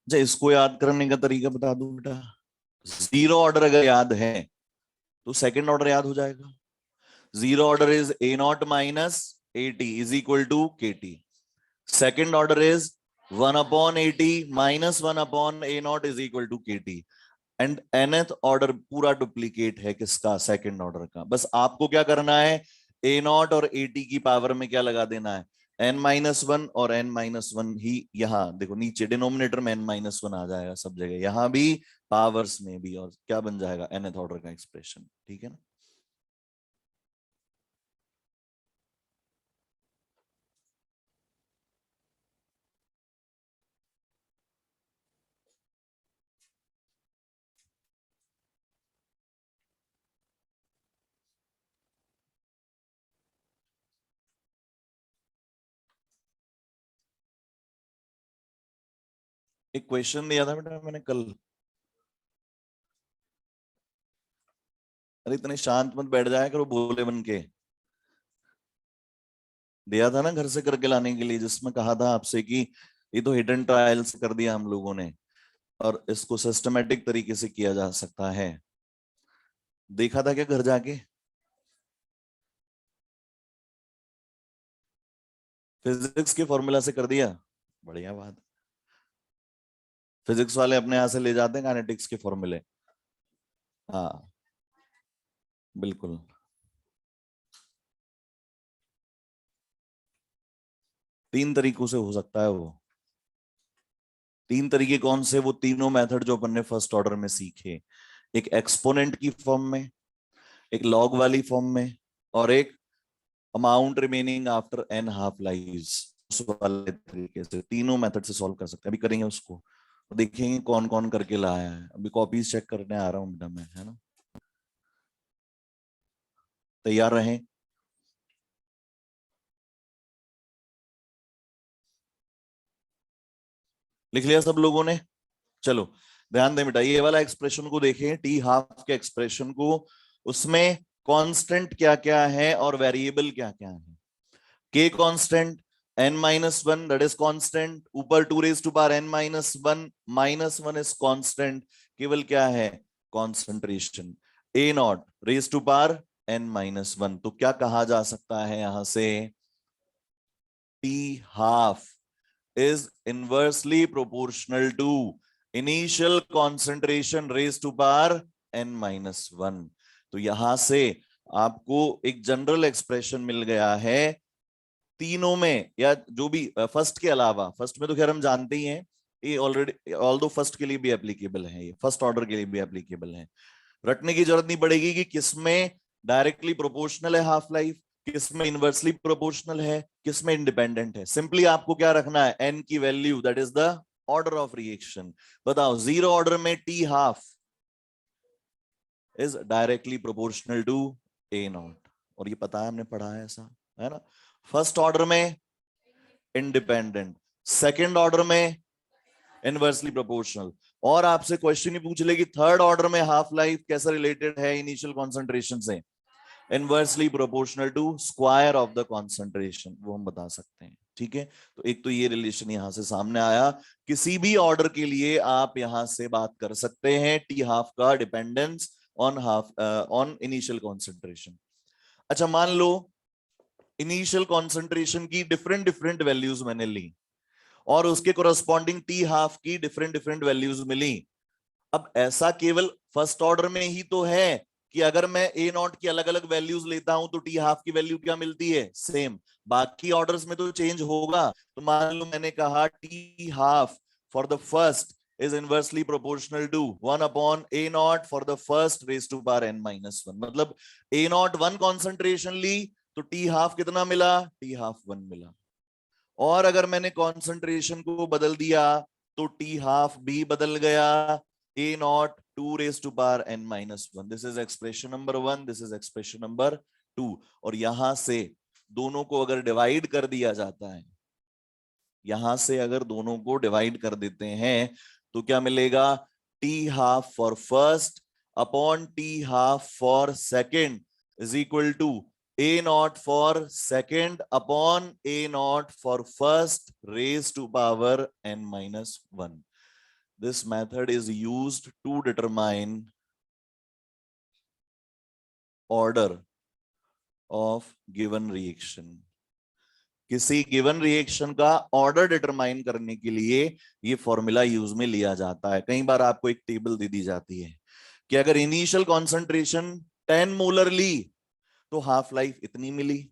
अच्छा, इसको याद करने का तरीका बता दूं बेटा। जीरो ऑर्डर अगर याद है तो सेकंड ऑर्डर याद हो जाएगा। Zero order is A naught minus A T is equal to के T. Second order is 1/80 minus 1/a0 is equal to के टी। एंड nth ऑर्डर पूरा डुप्लीकेट है किसका? सेकंड ऑर्डर का। बस आपको क्या करना है, ए नॉट और ए टी की पावर में क्या लगा देना है, n-1 और n-1 ही। यहां देखो नीचे डिनोमिनेटर में n-1 आ जाएगा सब जगह, यहां भी पावर्स में भी, और क्या बन जाएगा, nth ऑर्डर का एक्सप्रेशन। ठीक है ना। एक क्वेश्चन दिया था बेटा मैंने कल। अरे इतने शांत मत बैठ जाया करो भोले बन के। दिया था ना घर से करके लाने के लिए, जिसमें कहा था आपसे कि ये तो हिडन ट्रायल्स कर दिया हम लोगों ने और इसको सिस्टमेटिक तरीके से किया जा सकता है। देखा था क्या घर जाके? फिजिक्स के फॉर्मूला से कर दिया, बढ़िया बात। फिजिक्स वाले अपने यहां से ले जाते हैं काइनेटिक्स के फॉर्मूले। हाँ बिल्कुल। तीन तरीकों से हो सकता है वो। तीन तरीके कौन से? वो तीनों मेथड जो अपन ने फर्स्ट ऑर्डर में सीखे, एक एक्सपोनेंट की फॉर्म में, एक लॉग वाली फॉर्म में, और एक amount remaining after n half lives, उस वाले तरीके से तीनों मेथड से सॉल्व कर सकते हैं। अभी करेंगे उसको, देखेंगे कौन कौन करके लाया है। अभी कॉपीज चेक करने आ रहा हूँ बेटा मैं, है ना। तैयार रहें। लिख लिया सब लोगों ने? चलो ध्यान दें बेटा, ये वाला एक्सप्रेशन को देखें, टी हाफ के एक्सप्रेशन को। उसमें कांस्टेंट क्या क्या है और वेरिएबल क्या क्या है। के constant, n-1 that is constant, ऊपर 2 raise to power n-1 -1 is constant. केवल क्या है, concentration. A naught raise to power n-1। तो क्या कहा जा सकता है यहां से, t half is inversely proportional to initial concentration raised to power n-1। तो यहां से आपको एक जनरल एक्सप्रेशन मिल गया है तीनों में, या जो भी फर्स्ट के अलावा। फर्स्ट में तो खैर हम जानते ही हैं, ये ऑलरेडी ऑल दो फर्स्ट के लिए भी एप्लीकेबल है, ये फर्स्ट ऑर्डर के लिए भी एप्लीकेबल है। रटने की जरूरत नहीं पड़ेगी कि किसमें डायरेक्टली प्रोपोर्शनल है हाफ लाइफ, किसमें इनवर्सली प्रोपोर्शनल है, किसमें इंडिपेंडेंट है। सिंपली आपको क्या रखना है, एन की value, that is the order of reaction. बताओ जीरो ऑर्डर में t half is directly proportional to A naught, और ये पता है हमने पढ़ा है ऐसा, है ना। फर्स्ट ऑर्डर में इंडिपेंडेंट, सेकेंड ऑर्डर में इनवर्सली प्रोपोर्शनल, और आपसे क्वेश्चन ही पूछ ले कि थर्ड ऑर्डर में हाफ लाइफ कैसे रिलेटेड है इनिशियल कॉन्सेंट्रेशन से, inversely proportional to square of the concentration, वो हम बता सकते हैं। ठीक है, तो एक तो ये रिलेशन यहां से सामने आया। किसी भी ऑर्डर के लिए आप यहां से बात कर सकते हैं टी हाफ का dependence on half on initial concentration. अच्छा, मान लो इनिशियल कॉन्सेंट्रेशन की डिफरेंट डिफरेंट वैल्यूज मैंने ली और उसके कोरस्पॉन्डिंग टी हाफ की डिफरेंट डिफरेंट वैल्यूज मिली। अब ऐसा केवल फर्स्ट ऑर्डर में ही तो है कि अगर मैं ए नॉट की अलग अलग वैल्यूज लेता हूं तो टी हाफ की वैल्यू क्या मिलती है, सेम। बाकी ऑर्डर्स में तो चेंज होगा। तो मान लो मैंने कहा T half for the first is inversely proportional to 1 upon a naught for the first raised to power n minus 1। मतलब a naught 1 concentration ली तो टी हाफ कितना मिला, टी हाफ 1 मिला। और अगर मैंने कॉन्सेंट्रेशन को बदल दिया तो टी हाफ भी बदल गया, A naught 2 raise to power N minus 1। This is expression number 1, this is expression number 2। और यहां से दोनों को अगर डिवाइड कर दिया जाता है, यहां से अगर दोनों को डिवाइड कर देते हैं तो क्या मिलेगा, t half for first upon T half for second is equal to a naught for second upon a naught for first raised to power n minus 1। This method is used to determine order of given reaction। किसी गिवन रिएक्शन का ऑर्डर डिटरमाइन करने के लिए ये फॉर्मूला यूज में लिया जाता है। कई बार आपको एक टेबल दे दी जाती है कि अगर इनिशियल कॉन्सेंट्रेशन 10 मोलर ली तो हाफ लाइफ इतनी मिली,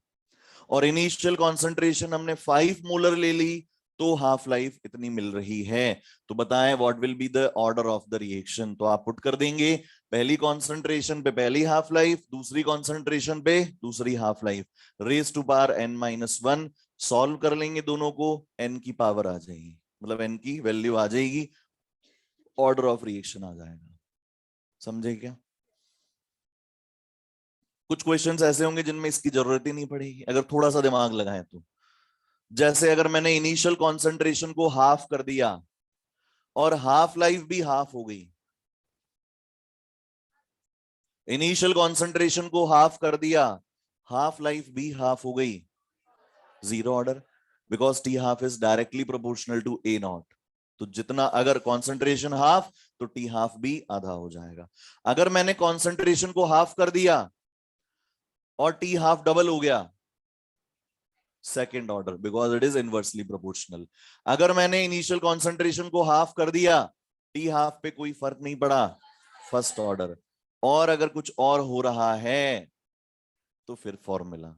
और इनिशियल कॉन्सेंट्रेशन हमने 5 मोलर ले ली तो हाफ लाइफ इतनी मिल रही है। तो बताएं what will be the order of the reaction. तो आप पुट कर देंगे पहली कॉन्सेंट्रेशन पे पहली हाफ लाइफ, दूसरी कॉन्सेंट्रेशन पे दूसरी half life, raise to power n minus 1। Solve कर लेंगे दोनों को, n की पावर आ जाएगी, मतलब n की वैल्यू आ जाएगी, ऑर्डर ऑफ रिएक्शन आ जाएगा। समझे क्या? कुछ क्वेश्चंस ऐसे होंगे जिनमें इसकी जरूरत ही नहीं पड़ेगी अगर थोड़ा सा दिमाग लगाएं तो। जैसे अगर मैंने इनिशियल कॉन्सेंट्रेशन को हाफ कर दिया और हाफ लाइफ भी हाफ हो गई, इनिशियल कॉन्सेंट्रेशन को हाफ कर दिया, हाफ लाइफ भी हाफ हो गई, zero order, because t half is directly proportional to A naught. तो जितना अगर कॉन्सेंट्रेशन हाफ तो टी हाफ भी आधा हो जाएगा। अगर मैंने कॉन्सेंट्रेशन को हाफ कर दिया और टी हाफ डबल हो गया, second order, because it is inversely proportional. अगर मैंने इनिशियल कॉन्सेंट्रेशन को हाफ कर दिया, टी हाफ पे कोई फर्क नहीं पड़ा, फर्स्ट ऑर्डर। और अगर कुछ और हो रहा है तो फिर फॉर्मूला।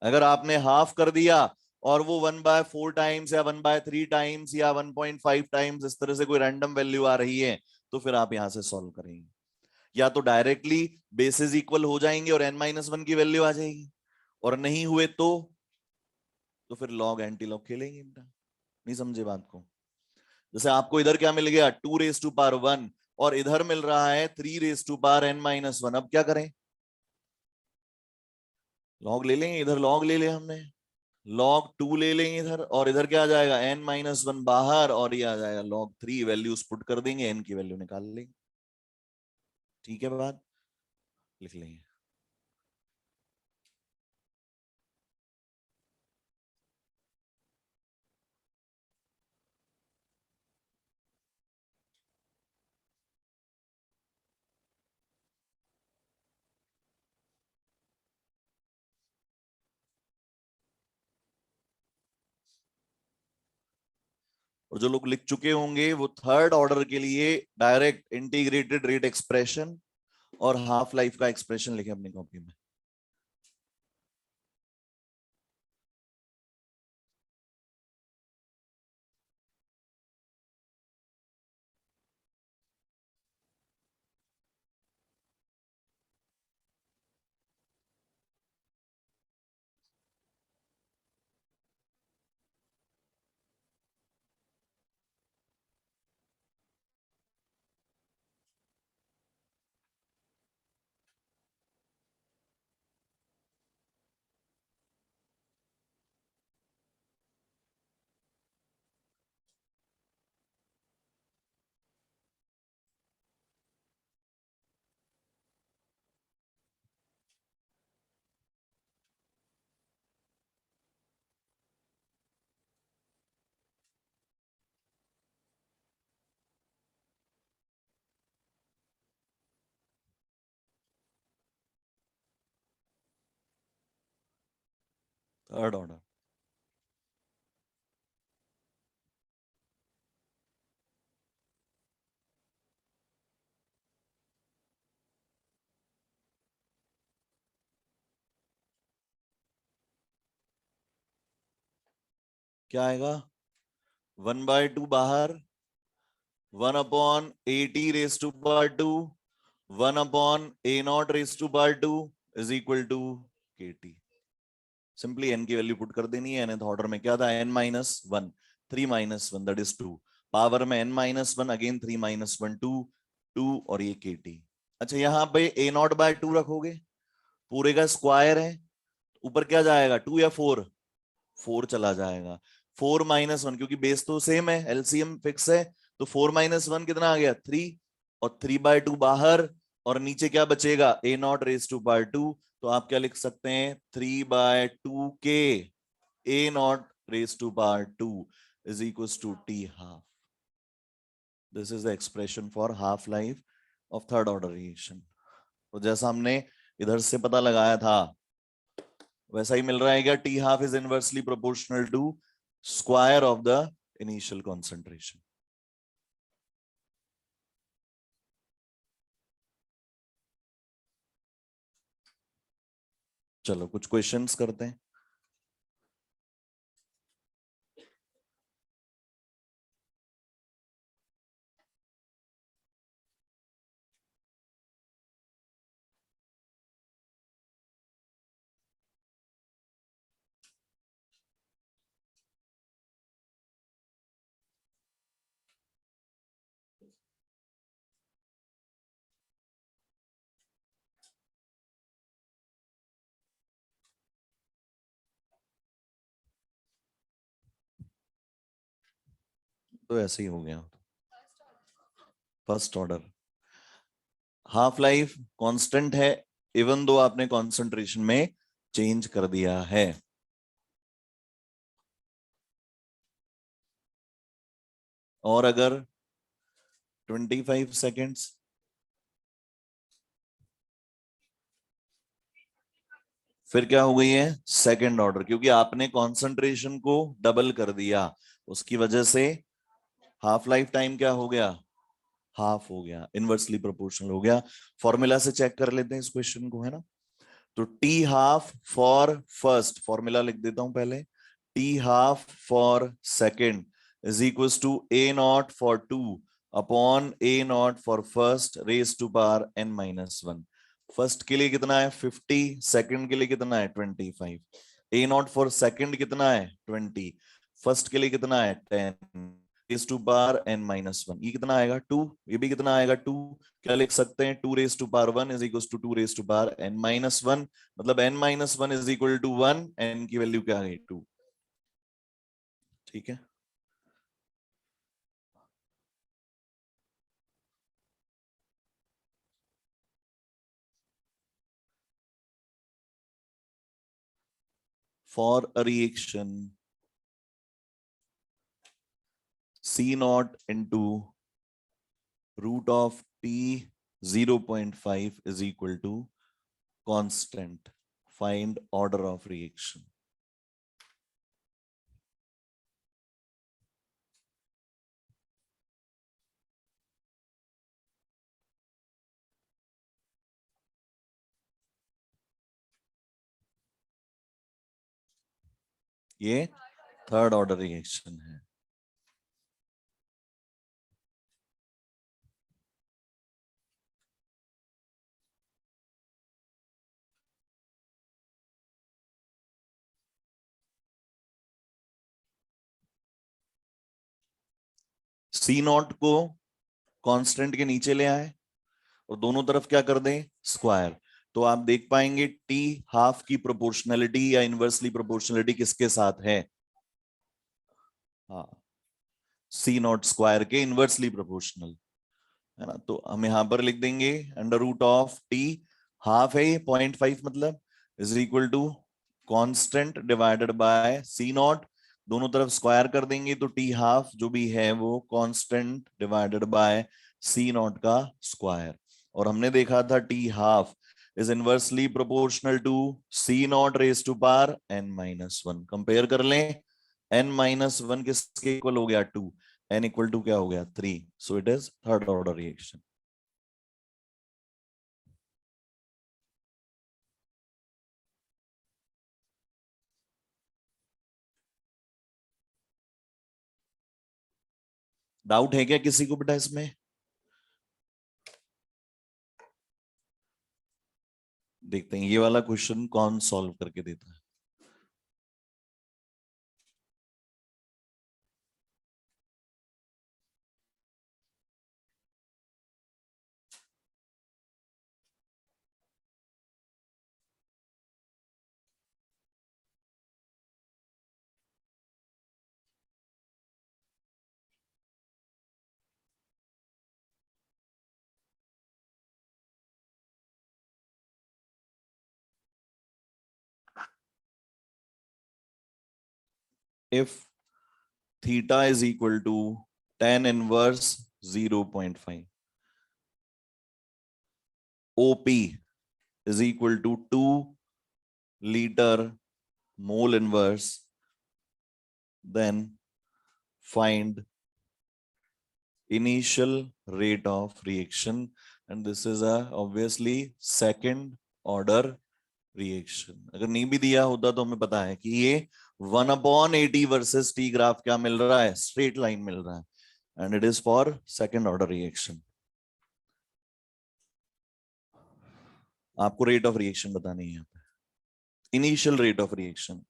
अगर आपने हाफ कर दिया और वो 1/4 टाइम्स या 1/3 टाइम्स या 1.5 टाइम्स इस तरह से कोई रैंडम वैल्यू आ रही है, तो फिर आप यहां से सॉल्व करेंगे। या तो डायरेक्टली बेसिस इक्वल हो जाएंगे और n-1 की वैल्यू आ जाएगी, और नहीं हुए तो फिर लॉग एंटी लॉग खेलेंगे बेटा। नहीं समझे बात को? जैसे आपको इधर क्या मिल गया, 2 रेज टू पावर 1, और इधर मिल रहा है 3 रेज टू पावर n-1। अब क्या करें, लॉग ले लेंगे, इधर लॉग ले लिया हमने, log 2 ले लेंगे इधर, और इधर क्या आ जाएगा n-1 बाहर, और ये आ जाएगा log 3। वैल्यूज पुट कर देंगे, n की वैल्यू निकाल लेंगे। ठीक है, बात लिख लेंगे। और जो लोग लिख चुके होंगे वो थर्ड ऑर्डर के लिए डायरेक्ट इंटीग्रेटेड रेट एक्सप्रेशन और हाफ लाइफ का एक्सप्रेशन लिखे अपनी कॉपी में। Third order. क्या आएगा? 1/2 बाहर, 1/80 raised to power 2, 1/A0 raised to power 2 is equal to KT। Simply n की वैल्यू पुट कर देनी है। nth ऑर्डर में क्या था? n-1, 3-1 दैट इज 2, पावर में n-1 अगेन 3-1 2, 2 और ये KT। अच्छा यहाँ पे A0/2 रखोगे, पूरे का स्क्वायर है, ऊपर क्या जाएगा? 2 या 4? 4 चला जाएगा। 4-1 क्योंकि बेस तो सेम है, एलसीएम फिक्स है, तो 4-1 कितना आ गया? 3, और 3/2 बाहर, और नीचे क्या बचेगा? A0 raised to power 2। तो आप क्या लिख सकते हैं? 3/2 के A0 raised to power 2 is equals to T half। This is the expression for half life of third order reaction. तो जैसा हमने इधर से पता लगाया था वैसा ही मिल रहा है क्या? T half is inversely proportional to square of the initial concentration। चलो कुछ क्वेश्चंस करते हैं। तो ऐसे ही हो गया। First order half life constant है, इवन दो आपने कॉन्सेंट्रेशन में चेंज कर दिया है। और अगर 25 सेकेंड्स, फिर क्या हो गई है? सेकंड ऑर्डर, क्योंकि आपने कॉन्सेंट्रेशन को डबल कर दिया, उसकी वजह से हाफ लाइफ टाइम क्या हो गया? हाफ हो गया, इनवर्सली प्रोपोर्शनल हो गया। फॉर्मूला से चेक कर लेते हैं इस क्वेश्चन को, है ना। तो t half for first, formula लिख देता हूं पहले, t half for second is equals to A0 for 2 upon A0 for first raise to power n-1। First के लिए कितना है? 50, सेकंड के लिए कितना है? 25। A0 फॉर सेकंड कितना है? 20, फर्स्ट के लिए कितना है? 10 रेज टू पावर n-1। ये कितना आएगा? 2। ये भी कितना आएगा? 2। क्या लिख सकते हैं? 2 raise to power 1 is equal to 2 raise to power n-1, मतलब n-1 is equal to 1, n की वैल्यू क्या आ गई? 2। ठीक है। For a reaction C0 into root of T 0.5 is equal to constant. Find order of reaction। ये थर्ड ऑर्डर रिएक्शन है। C0 को कांस्टेंट के नीचे ले आए और दोनों तरफ क्या कर दें? स्क्वायर। तो आप देख पाएंगे टी हाफ की प्रोपोर्शनलिटी या इनवर्सली प्रोपोर्शनलिटी किसके साथ है? हाँ, C0 स्क्वायर के इनवर्सली प्रोपोर्शनल, है ना। तो हम यहां पर लिख देंगे under root of t, half है ये 0.5 मतलब, is equal to constant divided by C0, दोनों तरफ स्क्वायर कर देंगे तो टी हाफ जो भी है वो कांस्टेंट डिवाइडेड बाय C0 का स्क्वायर। और हमने देखा था T half is inversely proportional to C naught raised to power n minus 1. Compare कर लें, n minus 1 किसके इक्वल हो गया? 2. n इक्वल टू क्या हो गया? 3. So it is third order reaction. Doubt है क्या किसी को बेटा इसमें? देखते हैं ये वाला क्वेश्चन कौन सॉल्व करके देता है. If theta is equal to tan inverse 0.5, OP is equal to 2 liter mole inverse, then find initial rate of reaction, and this is a obviously second order reaction. अगर नहीं भी दिया होता तो हमें पता है कि ये 1/80 वर्सेस टी ग्राफ क्या मिल रहा है? स्ट्रेट लाइन मिल रहा है, and it is for second order reaction. आपको रेट ऑफ रिएक्शन बतानी है, initial rate of reaction.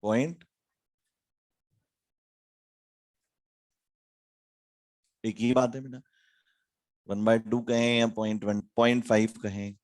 Point, एक ही बात है बेटा. 1/2 कहें या 0.5 कहें,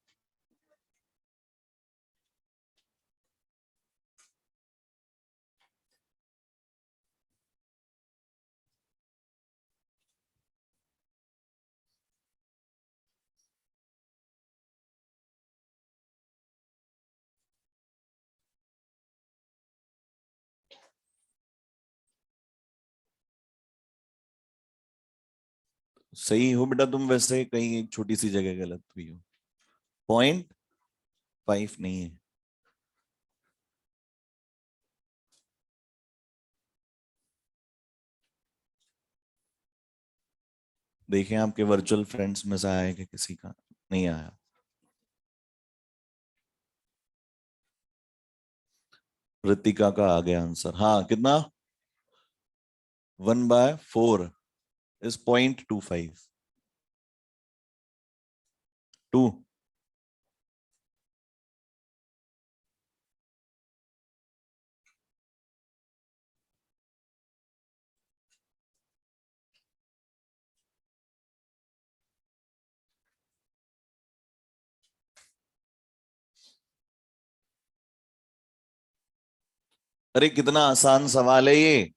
सही हो बेटा तुम. वैसे कहीं एक छोटी सी जगह गलत हुई हो. 0.5 नहीं है. देखें आपके वर्चुअल फ्रेंड्स में से आया है कि किसी का नहीं आया. ऋतिका का आ गया आंसर. हाँ, कितना? 1/4 is 0.25. 2. अरे कितना आसान सवाल है ये.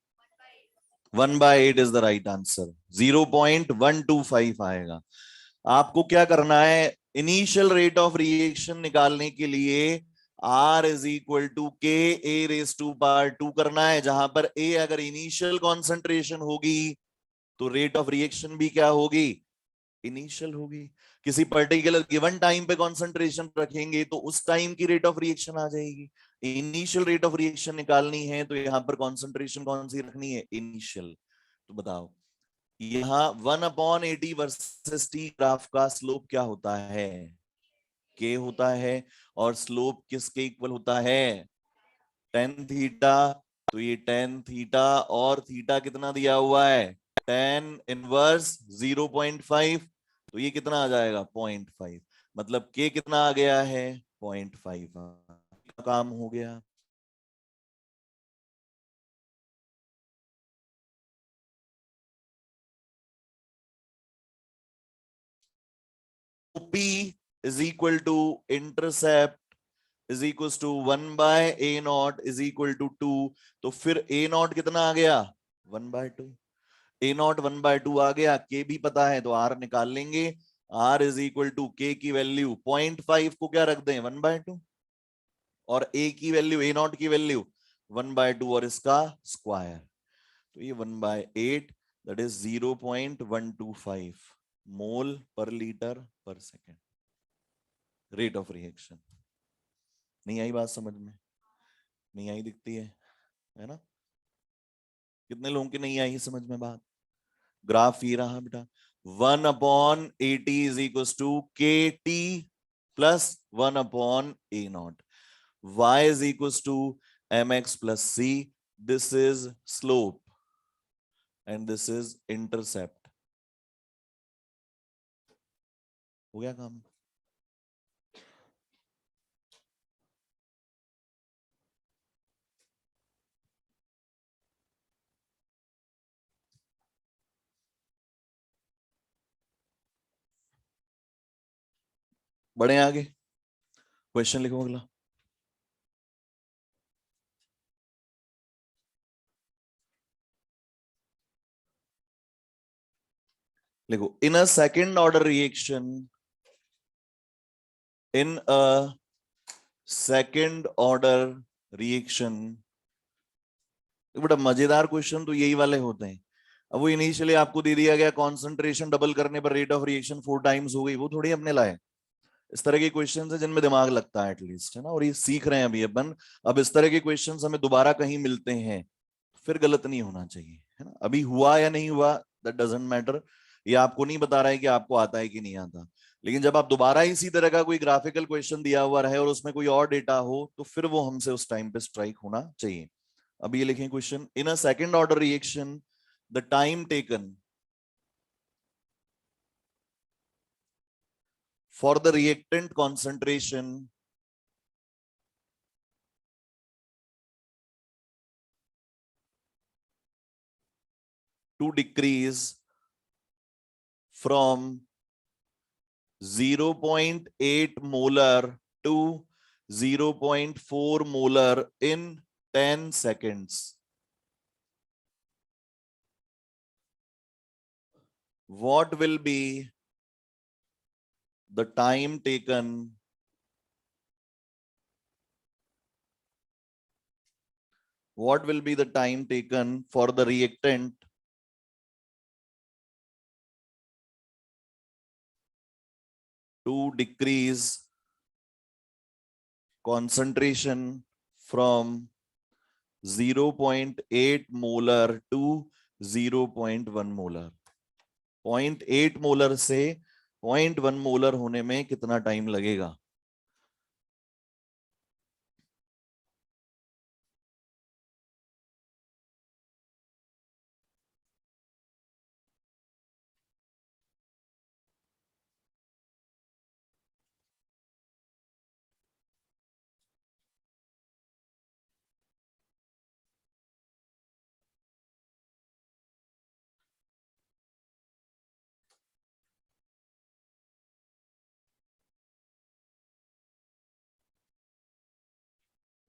1/8 इज द राइट आंसर. 0.125 आएगा. आपको क्या करना है? इनिशियल रेट ऑफ रिएक्शन निकालने के लिए R इज इक्वल टू के ए रेस टू पावर 2 करना है, जहां पर A अगर इनिशियल कॉन्सेंट्रेशन होगी तो रेट ऑफ रिएक्शन भी क्या होगी? इनिशियल होगी. किसी पर्टिकुलर गिवन टाइम पे कॉन्सेंट्रेशन रखेंगे तो उस टाइम की रेट ऑफ रिएक्शन आ जाएगी. इनिशियल रेट ऑफ रिएक्शन निकालनी है तो यहाँ पर कॉन्सेंट्रेशन कौन सी रखनी है? इनिशियल. तो बताओ, यहाँ 1/80 वर्सेस टी ग्राफ का स्लोप क्या होता है? के होता है. और स्लोप किसके इक्वल होता है? Tan theta. तो ये टेन थीटा और थीटा कितना दिया हुआ है? Tan inverse 0.5. तो ये कितना आ जाएगा? 0.5. मतलब के कितना आ गया है? 0.5. काम हो गया. P is equal to intercept is equals to 1/A0 is equal to 2. तो फिर A0 कितना आ गया? 1/2. A0 1/2 आ गया. के भी पता है तो R निकाल लेंगे. R इज इक्वल टू के की वैल्यू 0.5 को क्या रख दें? 1/2. और A की वैल्यू, A0 की वैल्यू 1/2 और इसका स्क्वायर, तो ये 1/8 दैट इज 0.125 मोल पर लीटर पर सेकेंड रेट ऑफ रिएक्शन। नहीं आई बात समझ में? नहीं आई दिखती है ना? कितने लोगों की नहीं आई समझ में बात? ग्राफ ये रहा बेटा, 1/80 is equal to KT plus 1/A0. Y is equals to mx plus c. This is slope and this is intercept. हो गया काम? बढ़े आगे, क्वेश्चन लिखो अगला। लिखो, in a second order reaction, in a second order reaction, बड़ा मजेदार क्वेश्चन तो यही वाले होते हैं। अब वो इनिशियली आपको दे दिया गया कॉन्सेंट्रेशन डबल करने पर रेट ऑफ रिएक्शन 4 टाइम्स हो गई, वो थोड़ी अपने लाए। इस तरह के क्वेश्चंस है जिनमें दिमाग लगता है एटलीस्ट, है ना, और ये सीख रहे हैं अभी अपन। अब इस तरह के क्वेश्चंस हमें दोबारा कहीं मिलते हैं फिर गलत नहीं होना चाहिए, है ना। अभी हुआ या नहीं हुआ दैट डजंट मैटर, ये आपको नहीं बता रहा है कि आपको आता है कि नहीं आता। लेकिन जब आप दोबारा इसी तरह का कोई ग्राफिकल क्वेश्चन दिया हुआ रहे और उसमें कोई और डेटा हो तो फिर वो हमसे उस टाइम पे स्ट्राइक होना चाहिए। अब ये लिखें question, in a second order reaction the time taken for the reactant concentration to decrease from 0.8 molar to 0.4 molar in 10 seconds. What will be the time taken for the reactant to decrease concentration from 0.8 molar to 0.1 molar? 0.8 molar से 0.1 मोलर होने में कितना टाइम लगेगा?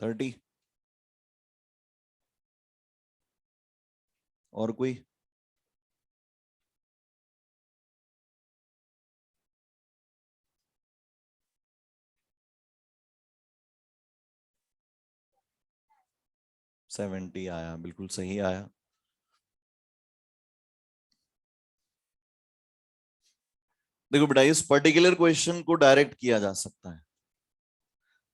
थर्टी। और कोई? सेवेंटी आया, बिल्कुल सही आया। देखो बेटा, इस पर्टिकुलर क्वेश्चन को डायरेक्ट किया जा सकता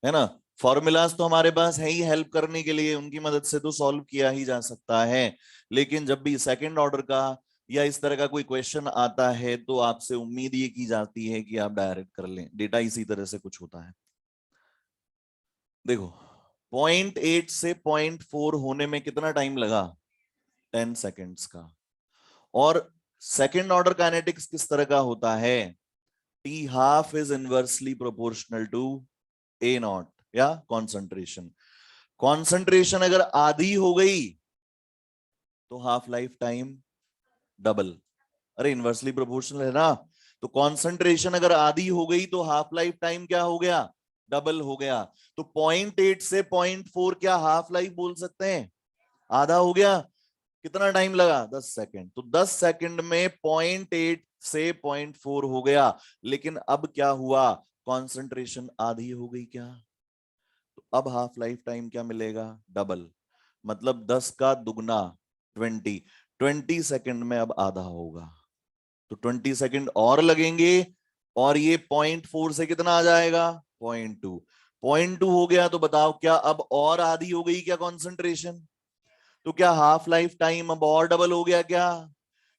है ना। फॉर्मूलाज तो हमारे पास है ही हेल्प करने के लिए, उनकी मदद से तो सॉल्व किया ही जा सकता है। लेकिन जब भी सेकंड ऑर्डर का या इस तरह का कोई क्वेश्चन आता है तो आपसे उम्मीद ये की जाती है कि आप डायरेक्ट कर लें, डेटा इसी तरह से कुछ होता है। देखो, 0.8 से 0.4 होने में कितना टाइम लगा? 10 सेकेंड्स का। और सेकेंड ऑर्डर काइनेटिक्स किस तरह का होता है? T half is inversely proportional to A naught, या कॉन्सेंट्रेशन। कॉन्सेंट्रेशन अगर आधी हो गई तो हाफ लाइफ टाइम डबल। अरे इनवर्सली प्रोपोर्शनल है ना, तो कॉन्सेंट्रेशन अगर आधी हो गई तो हाफ लाइफ टाइम क्या हो गया? डबल हो गया। तो 0.8 से 0.4 क्या हाफ लाइफ बोल सकते हैं? आधा हो गया। कितना टाइम लगा? 10 सेकंड। तो 10 सेकंड में 0.8 से 0.4 हो गया। लेकिन अब क्या हुआ? कॉन्सेंट्रेशन आधी हो गई क्या? तो अब हाफ लाइफ टाइम क्या मिलेगा? डबल। मतलब 10 का दुगना 20, 20 सेकंड में अब आधा होगा, तो 20 सेकंड और लगेंगे, और ये 0.4 से कितना आ जाएगा 0.2, 0.2 हो गया। तो बताओ क्या अब और आधी हो गई क्या कॉन्सेंट्रेशन? तो क्या हाफ लाइफ टाइम अब और डबल हो गया क्या?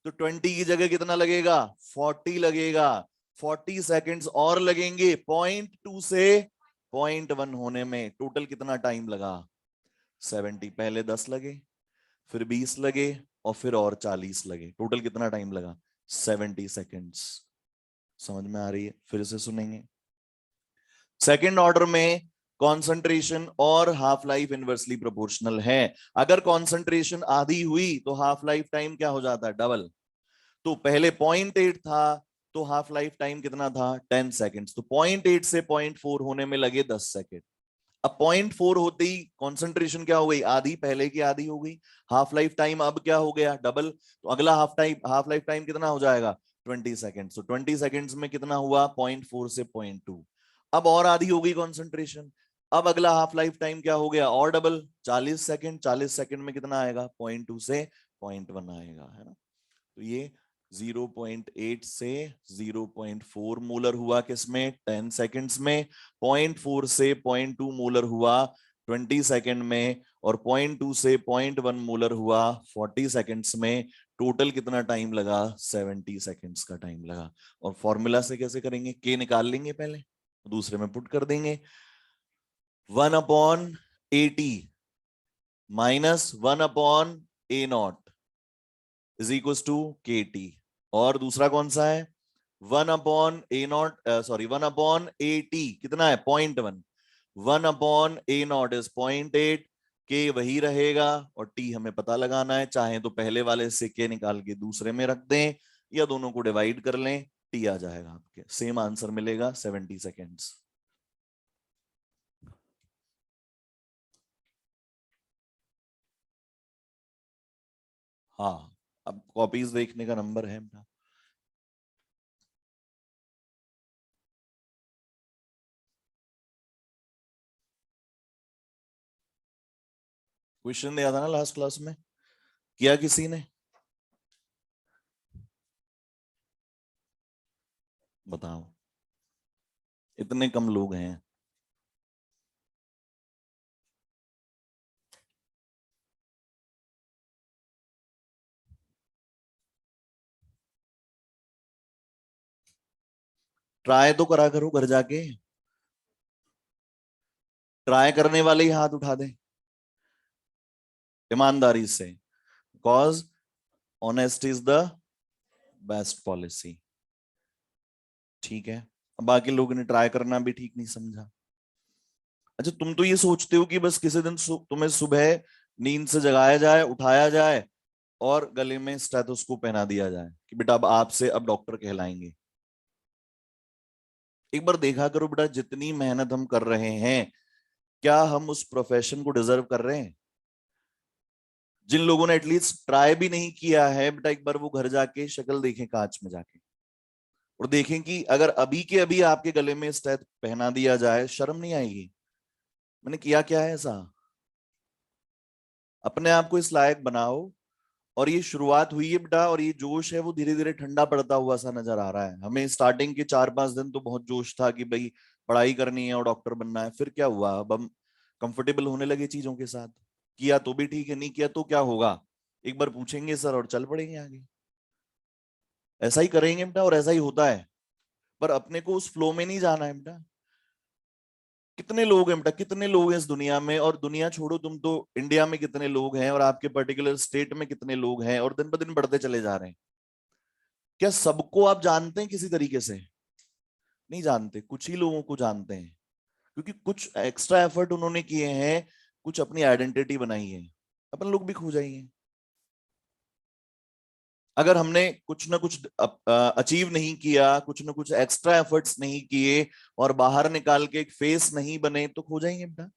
तो 20 की जगह कितना लगेगा 40 लगेगा, 40 सेकंड्स और लगेंगे 0.2 से 0.1 होने में। टोटल कितना टाइम लगा 70, पहले 10 लगे, फिर 20 लगे, और फिर और 40 लगे, टोटल कितना टाइम लगा 70 सेकंड्स। समझ में आ रही है? फिर से सुनेंगे। सेकंड ऑर्डर में कॉन्सेंट्रेशन और हाफ लाइफ इनवर्सली प्रोपोर्शनल है। अगर कॉन्सेंट्रेशन आधी हुई तो हाफ लाइफ टाइम क्या हो जाता है डबल। तो पहले 0.8 था, तो हाफ लाइफ टाइम कितना था 10 सेकंड्स, तो 0.8 से 0.4 होने में लगे 10 सेकंड। अब 0.4 होते ही कॉन्सेंट्रेशन क्या हो गई आधी, पहले की आधी हो गई, हाफ लाइफ टाइम अब क्या हो गया डबल, तो अगला हाफ लाइफ टाइम कितना हो जाएगा 20 सेकंड्स। तो 20 सेकंड्स में कितना हुआ 0.4 से 0.2, अब और आधी हो गई कॉन्सेंट्रेशन। अब अगला हाफ लाइफ टाइम क्या हो गया और डबल 40 सेकंड, 40 सेकंड में कितना आएगा 0.2 से 0.1 आएगा, है ना। तो ये 0.8 से 0.4 मोलर हुआ किसमें 10 सेकंड्स में, 0.4 से 0.2 मोलर हुआ 20 सेकंड में, और 0.2 से 0.1 मोलर हुआ 40 सेकंड्स में। टोटल कितना टाइम लगा 70 सेकंड्स का टाइम लगा। और फॉर्मूला से कैसे करेंगे, के निकाल लेंगे पहले, दूसरे में पुट कर देंगे, 1/80 minus 1/A0 is equal to के टी। और दूसरा कौन सा है 1/A0, सॉरी 1/80 कितना है 0.1, 1/A0 इज 0.8, के वही रहेगा, और टी हमें पता लगाना है, चाहे तो पहले वाले से के निकाल के दूसरे में रख दें, या दोनों को डिवाइड कर लें, टी आ जाएगा आपके, सेम आंसर मिलेगा 70 सेकेंड्स। हाँ, अब कॉपीज देखने का नंबर है मेरा। क्वेश्चन दिया था ना लास्ट क्लास में, किया किसी ने? बताओ, इतने कम लोग हैं। ट्राई तो करा करो घर जाके, ट्राई करने वाले ही हाथ उठा दे ईमानदारी से, because honest is the best policy. ठीक है, अब बाकी लोगों ने ट्राई करना भी ठीक नहीं समझा। अच्छा, तुम तो ये सोचते हो कि बस किसी दिन तुम्हें सुबह नींद से जगाया जाए, उठाया जाए, और गले में स्टेथोस्कोप पहना दिया जाए कि बेटा अब आपसे अब डॉक्टर कहलाएंगे। एक बार देखा करो बेटा, जितनी मेहनत हम कर रहे हैं, क्या हम उस प्रोफेशन को डिजर्व कर रहे हैं? जिन लोगों ने एटलीस्ट ट्राई भी नहीं किया है बेटा, एक बार वो घर जाके शक्ल देखें कांच में जाके, और देखें कि अगर अभी के अभी आपके गले में स्टेथ पहना दिया जाए, शर्म नहीं आएगी? मैंने किया क्या है ऐसा? अपने आप को इस लायक बनाओ। और ये शुरुआत हुई है बेटा, और ये जोश है वो धीरे धीरे ठंडा पड़ता हुआ सा नजर आ रहा है हमें। स्टार्टिंग के 4-5 दिन तो बहुत जोश था कि भाई पढ़ाई करनी है और डॉक्टर बनना है, फिर क्या हुआ, अब हम कंफर्टेबल होने लगे चीजों के साथ। किया तो भी ठीक है, नहीं किया तो क्या होगा, एक बार पूछेंगे सर और चल पड़ेंगे आगे। ऐसा ही करेंगे बेटा, और ऐसा ही होता है। पर अपने को उस फ्लो में नहीं जाना है बेटा। कितने लोग हैं बेटा, कितने लोग हैं इस दुनिया में, और दुनिया छोड़ो, तुम तो इंडिया में कितने लोग हैं, और आपके पर्टिकुलर स्टेट में कितने लोग हैं, और दिन ब दिन बढ़ते चले जा रहे हैं। क्या सबको आप जानते हैं किसी तरीके से? नहीं जानते, कुछ ही लोगों को जानते हैं, क्योंकि कुछ एक्स्ट्रा एफर्ट उन्होंने किए हैं, कुछ अपनी आइडेंटिटी बनाई है। अपन लोग भी खो जाएंगे अगर हमने कुछ ना कुछ अचीव नहीं किया, कुछ ना कुछ एक्स्ट्रा एफर्ट्स नहीं किए, और बाहर निकाल के एक फेस नहीं बने, तो खो जाएंगे बेटा।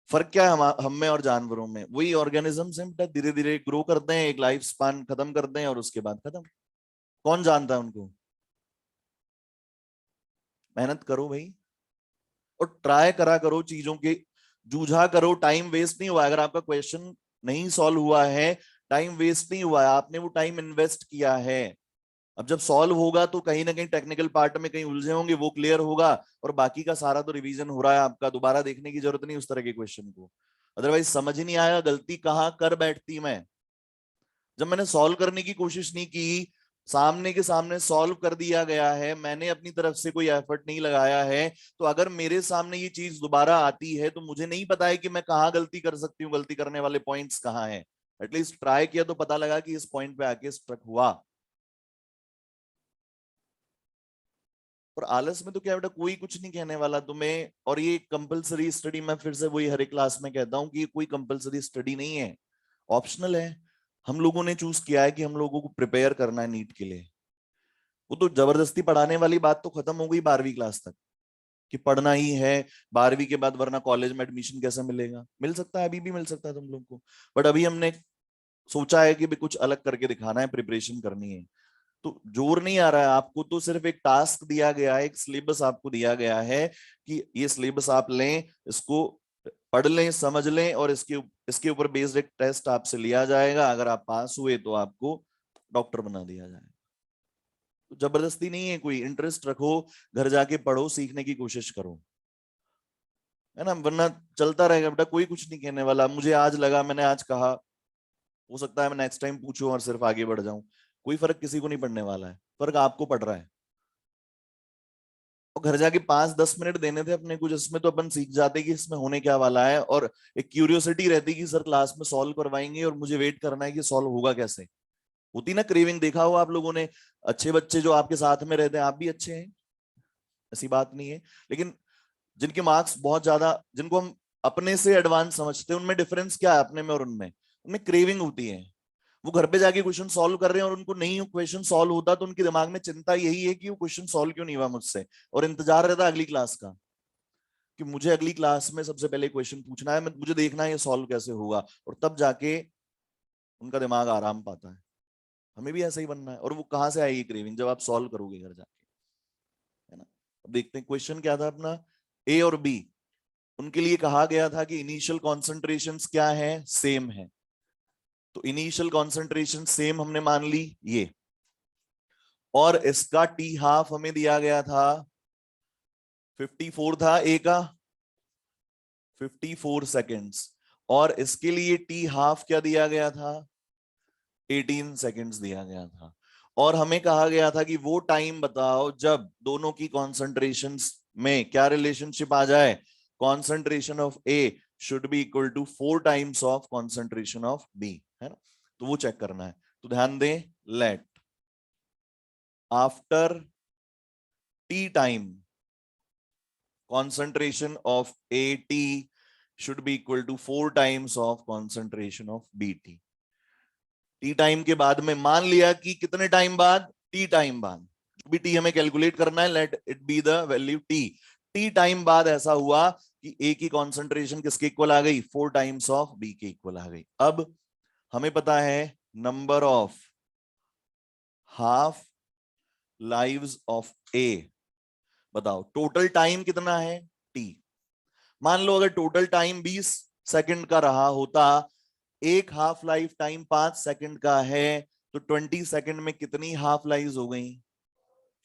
फर्क क्या है हम में और जानवरों में? वही ऑर्गेनिजम्स हैं बेटा, धीरे धीरे ग्रो करते हैं, एक लाइफ स्पान खत्म करते हैं, और उसके बाद खत्म। कौन जानता है उनको? मेहनत करो भाई, और ट्राई करा करो चीजों के। जूझा करो, टाइम वेस्ट नहीं हुआ। अगर आपका क्वेश्चन नहीं सॉल्व हुआ है, टाइम वेस्ट नहीं हुआ है, आपने वो टाइम इन्वेस्ट किया है। अब जब सॉल्व होगा तो कहीं ना कहीं टेक्निकल पार्ट में कहीं उलझे होंगे, वो क्लियर होगा, और बाकी का सारा तो रिवीजन हो रहा है आपका, दोबारा देखने की जरूरत नहीं उस तरह के क्वेश्चन को। अदरवाइज समझ ही नहीं आएगा, गलती कहाँ कर बैठती मैं। जब मैंने सॉल्व करने की कोशिश नहीं की, सामने के सामने सॉल्व कर दिया गया है, मैंने अपनी तरफ से कोई एफर्ट नहीं लगाया है, तो अगर मेरे सामने ये चीज दोबारा आती है तो मुझे नहीं पता है कि मैं कहाँ गलती कर सकती हूँ, गलती करने वाले पॉइंट्स कहाँ हैं। एटलीस्ट ट्राई किया तो पता लगा कि इस पॉइंट पे आके स्ट्रक हुआ। और आलस में तो क्या बेटा, कोई कुछ नहीं कहने वाला तुम्हें। और ये कंपलसरी स्टडी, मैं फिर से वही हर एक क्लास में कहता हूँ कि ये कोई कंपलसरी स्टडी नहीं है, ऑप्शनल है। हम लोगों ने चूज किया है कि हम लोगों को प्रिपेयर करना है नीट के लिए। वो तो जबरदस्ती पढ़ाने वाली बात तो खत्म हो गई 12वीं क्लास तक, कि पढ़ना ही है 12वीं के बाद, वरना कॉलेज में एडमिशन कैसे मिलेगा। मिल सकता है, अभी भी मिल सकता है तुम लोग को, बट अभी हमने सोचा है कि भी कुछ अलग करके दिखाना है, प्रिपरेशन करनी है। तो जोर नहीं आ रहा है आपको, तो सिर्फ एक टास्क दिया गया है, एक सिलेबस आपको दिया गया है कि ये सिलेबस आप लें, इसको पढ़ लें, समझ लें, और इसके ऊपर बेस्ड एक टेस्ट आपसे लिया जाएगा। अगर आप पास हुए तो आपको डॉक्टर बना दिया जाएगा। तो जबरदस्ती नहीं है कोई, इंटरेस्ट रखो, घर जाके पढ़ो, सीखने की कोशिश करो, है ना, वरना चलता रहेगा बेटा, कोई कुछ नहीं कहने वाला। मुझे आज लगा, मैंने आज कहा, हो सकता है मैं नेक्स्ट टाइम पूछूं और सिर्फ आगे बढ़ जाऊं। कोई फर्क किसी को नहीं पड़ने वाला है, फर्क आपको पड़ रहा है। और घर जाके 5-10 मिनट देने थे अपने कुछ, इसमें तो अपन सीख जाते कि इसमें होने क्या वाला है, और एक क्यूरियोसिटी रहती कि सर क्लास में सॉल्व करवाएंगे और मुझे वेट करना है कि सॉल्व होगा कैसे। होती ना क्रेविंग, देखा हो आप लोगों ने, अच्छे बच्चे जो आपके साथ में रहते हैं, आप भी अच्छे हैं, ऐसी बात नहीं है, लेकिन जिनके मार्क्स बहुत ज्यादा, जिनको हम अपने से एडवांस समझते हैं, उनमें डिफरेंस क्या है अपने में और उनमें? उनमें क्रेविंग होती है। वो घर पे जाके क्वेश्चन सॉल्व कर रहे हैं और उनको नहीं क्वेश्चन सॉल्व होता, तो उनके दिमाग में चिंता यही है कि वो क्वेश्चन सॉल्व क्यों नहीं हुआ मुझसे, और इंतजार रहता है अगली क्लास का, कि मुझे अगली क्लास में सबसे पहले क्वेश्चन पूछना है, मुझे देखना है ये सॉल्व कैसे होगा, और तब जाके उनका दिमाग आराम पाता है। हमें भी ऐसा ही बनना है। और वो कहाँ से आएगी क्रेविंग? जब आप सॉल्व करोगे घर जाके, है ना। अब देखते हैं क्वेश्चन क्या था अपना, ए और बी। उनके लिए कहा गया था कि इनिशियल कॉन्सेंट्रेशंस क्या है, सेम है। तो इनिशियल कॉन्सेंट्रेशन सेम हमने मान ली ये, और इसका टी हाफ हमें दिया गया था 54 था, ए का 54 सेकेंड्स, और इसके लिए टी हाफ क्या दिया गया था, 18 सेकेंड्स दिया गया था। और हमें कहा गया था कि वो टाइम बताओ जब दोनों की कॉन्सेंट्रेशंस में क्या रिलेशनशिप आ जाए, concentration of A should be equal to 4 times of concentration of B, है ना। तो वो चेक करना है। तो ध्यान दें, let after T time concentration of AT should be equal to 4 times of concentration of BT। T time के बाद में मान लिया कि कितने टाइम बाद, टी टाइम बाद, जो भी टी हमें कैलकुलेट करना है, let it be the value T. T time बाद ऐसा हुआ कि ए की कॉन्सेंट्रेशन किसके इक्वल आ गई, 4 टाइम्स ऑफ बी के इक्वल आ गई। अब हमें पता है number of half lives of A, बताओ टोटल टाइम कितना है, टी। मान लो अगर टोटल टाइम 20 सेकंड का रहा होता, एक हाफ लाइफ टाइम 5 सेकंड का है, तो 20 सेकंड में कितनी हाफ लाइफ हो गई,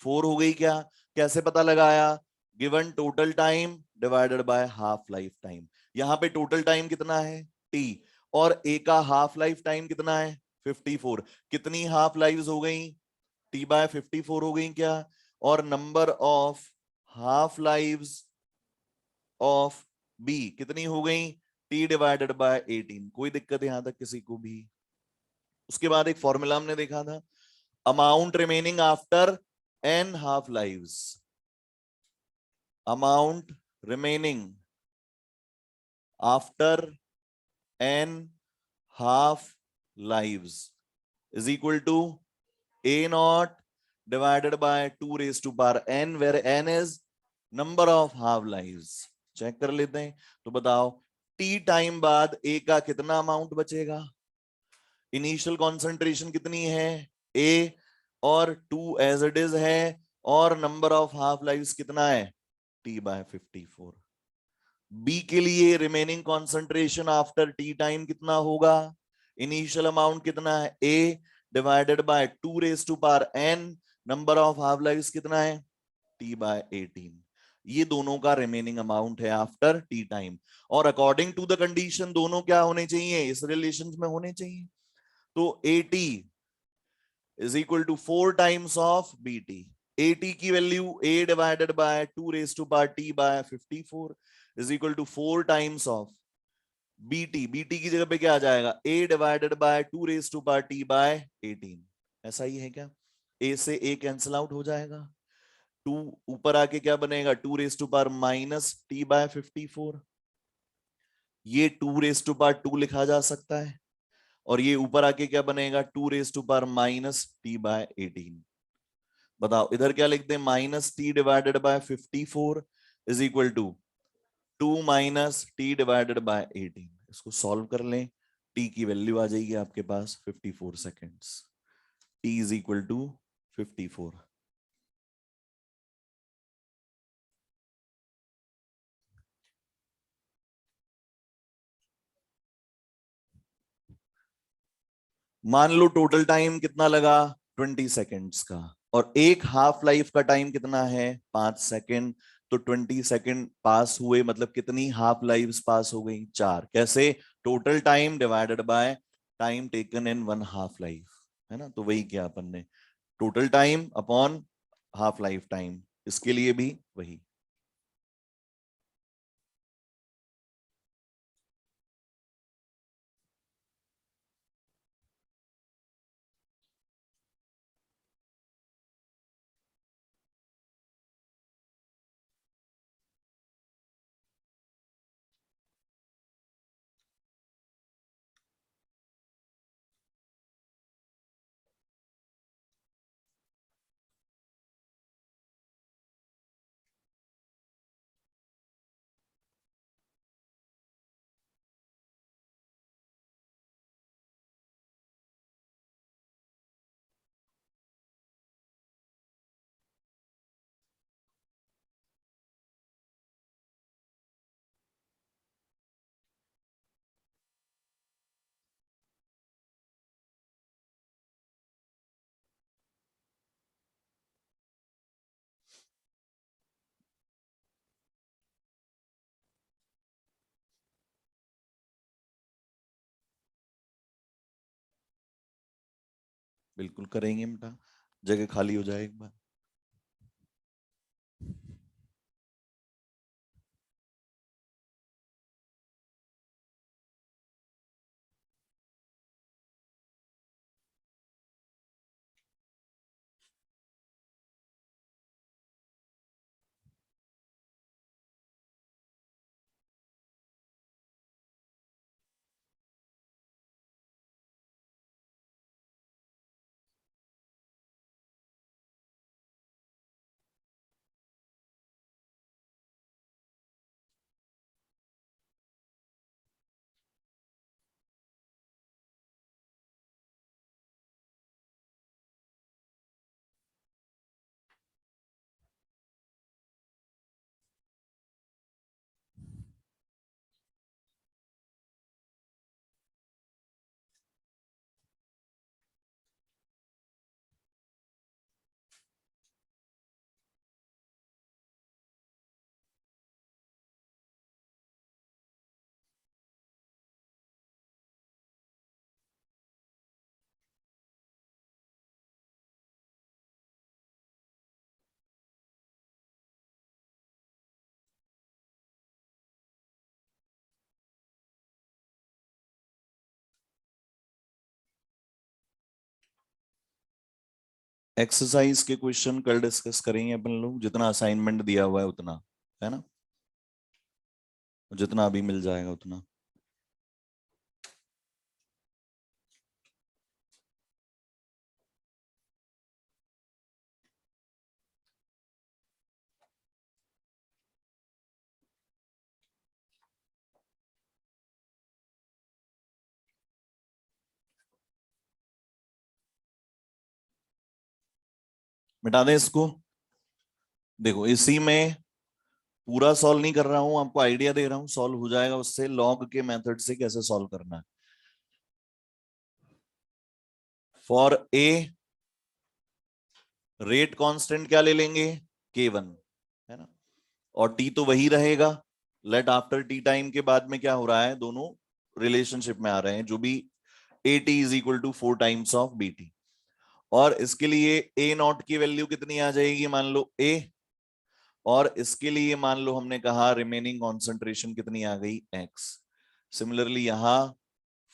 4 हो गई क्या? कैसे पता लगाया? Given total time divided by half life time. यहां पे टोटल टाइम कितना है, टी, और ए का हाफ लाइफ टाइम कितना है, 54। कितनी हाफ लाइव्स हो गई, टी बाय 54 हो गई क्या? और number of half lives of B कितनी हो गई, टी डिवाइडेड बाय 18। कोई दिक्कत यहां तक किसी को भी? उसके बाद एक फॉर्मूला हमने देखा था, amount remaining after n half lives, amount remaining after n half lives is equal to A naught divided by 2 raise to power n, where n is number of half lives. Check कर लेते हैं। तो बताओ टी टाइम बाद ए का कितना अमाउंट बचेगा, इनिशियल कॉन्सेंट्रेशन कितनी है ए, और 2 एज इट इज है, और नंबर ऑफ हाफ लाइव्स कितना है, टी बाय 54। बी के लिए remaining concentration after T time कितना होगा, इनिशियल अमाउंट कितना है, A divided by 2 raised to power n, number of half lives कितना है, t/18। ये दोनों का रिमेनिंग अमाउंट है आफ्टर टी टाइम। और अकॉर्डिंग टू द कंडीशन दोनों क्या होने चाहिए, इस रिलेशन में होने चाहिए। तो AT is equal to 4 times of BT। AT की value A divided by 2 raised to power t by 54 is equal to 4 times of BT। BT की जगह पे क्या आ जाएगा, A divided by 2 raised to power t by 18। ऐसा ही है क्या, A से A कैंसिल आउट हो जाएगा, 2 ऊपर आके क्या बनेगा, 2 raised to power minus t by 54। ये 2 raised to power 2 लिखा जा सकता है, और ये ऊपर आके क्या बनेगा, 2 raised to power minus t by 18। बताओ इधर क्या लिखते हैं, minus t divided by 54 is equal to 2 minus t divided by 18। इसको सॉल्व कर लें, टी की वैल्यू आ जाएगी आपके पास 54 seconds. T is equal to 54। मान लो टोटल टाइम कितना लगा, 20 सेकेंड्स का, और एक हाफ लाइफ का टाइम कितना है, 5 सेकेंड। तो 20 सेकेंड पास हुए, मतलब कितनी हाफ लाइव्स पास हो गई, 4। कैसे, total time divided by time taken in one half life, है ना। तो वही किया अपन ने, total time upon half life time, इसके लिए भी वही। बिल्कुल करेंगे बेटा, जगह खाली हो जाए एक बार। एक्सरसाइज के क्वेश्चन कल डिस्कस करेंगे अपन लोग, जितना असाइनमेंट दिया हुआ है उतना, है ना, जितना अभी मिल जाएगा उतना। मिटा दें इसको। देखो इसी में पूरा सॉल्व नहीं कर रहा हूं, आपको आइडिया दे रहा हूं, सॉल्व हो जाएगा उससे, लॉग के मेथड से कैसे सॉल्व करना है। फॉर ए रेट कांस्टेंट क्या ले लेंगे, K1, है ना, और टी तो वही रहेगा। लेट आफ्टर टी टाइम के बाद में क्या हो रहा है, दोनों रिलेशनशिप में आ रहे हैं, जो भी A T is equal to 4 times of B t. और इसके लिए ए नॉट की वैल्यू कितनी आ जाएगी, मान लो ए, और इसके लिए मान लो हमने कहा रिमेनिंग कॉन्सेंट्रेशन कितनी आ गई, एक्स। सिमिलरली यहां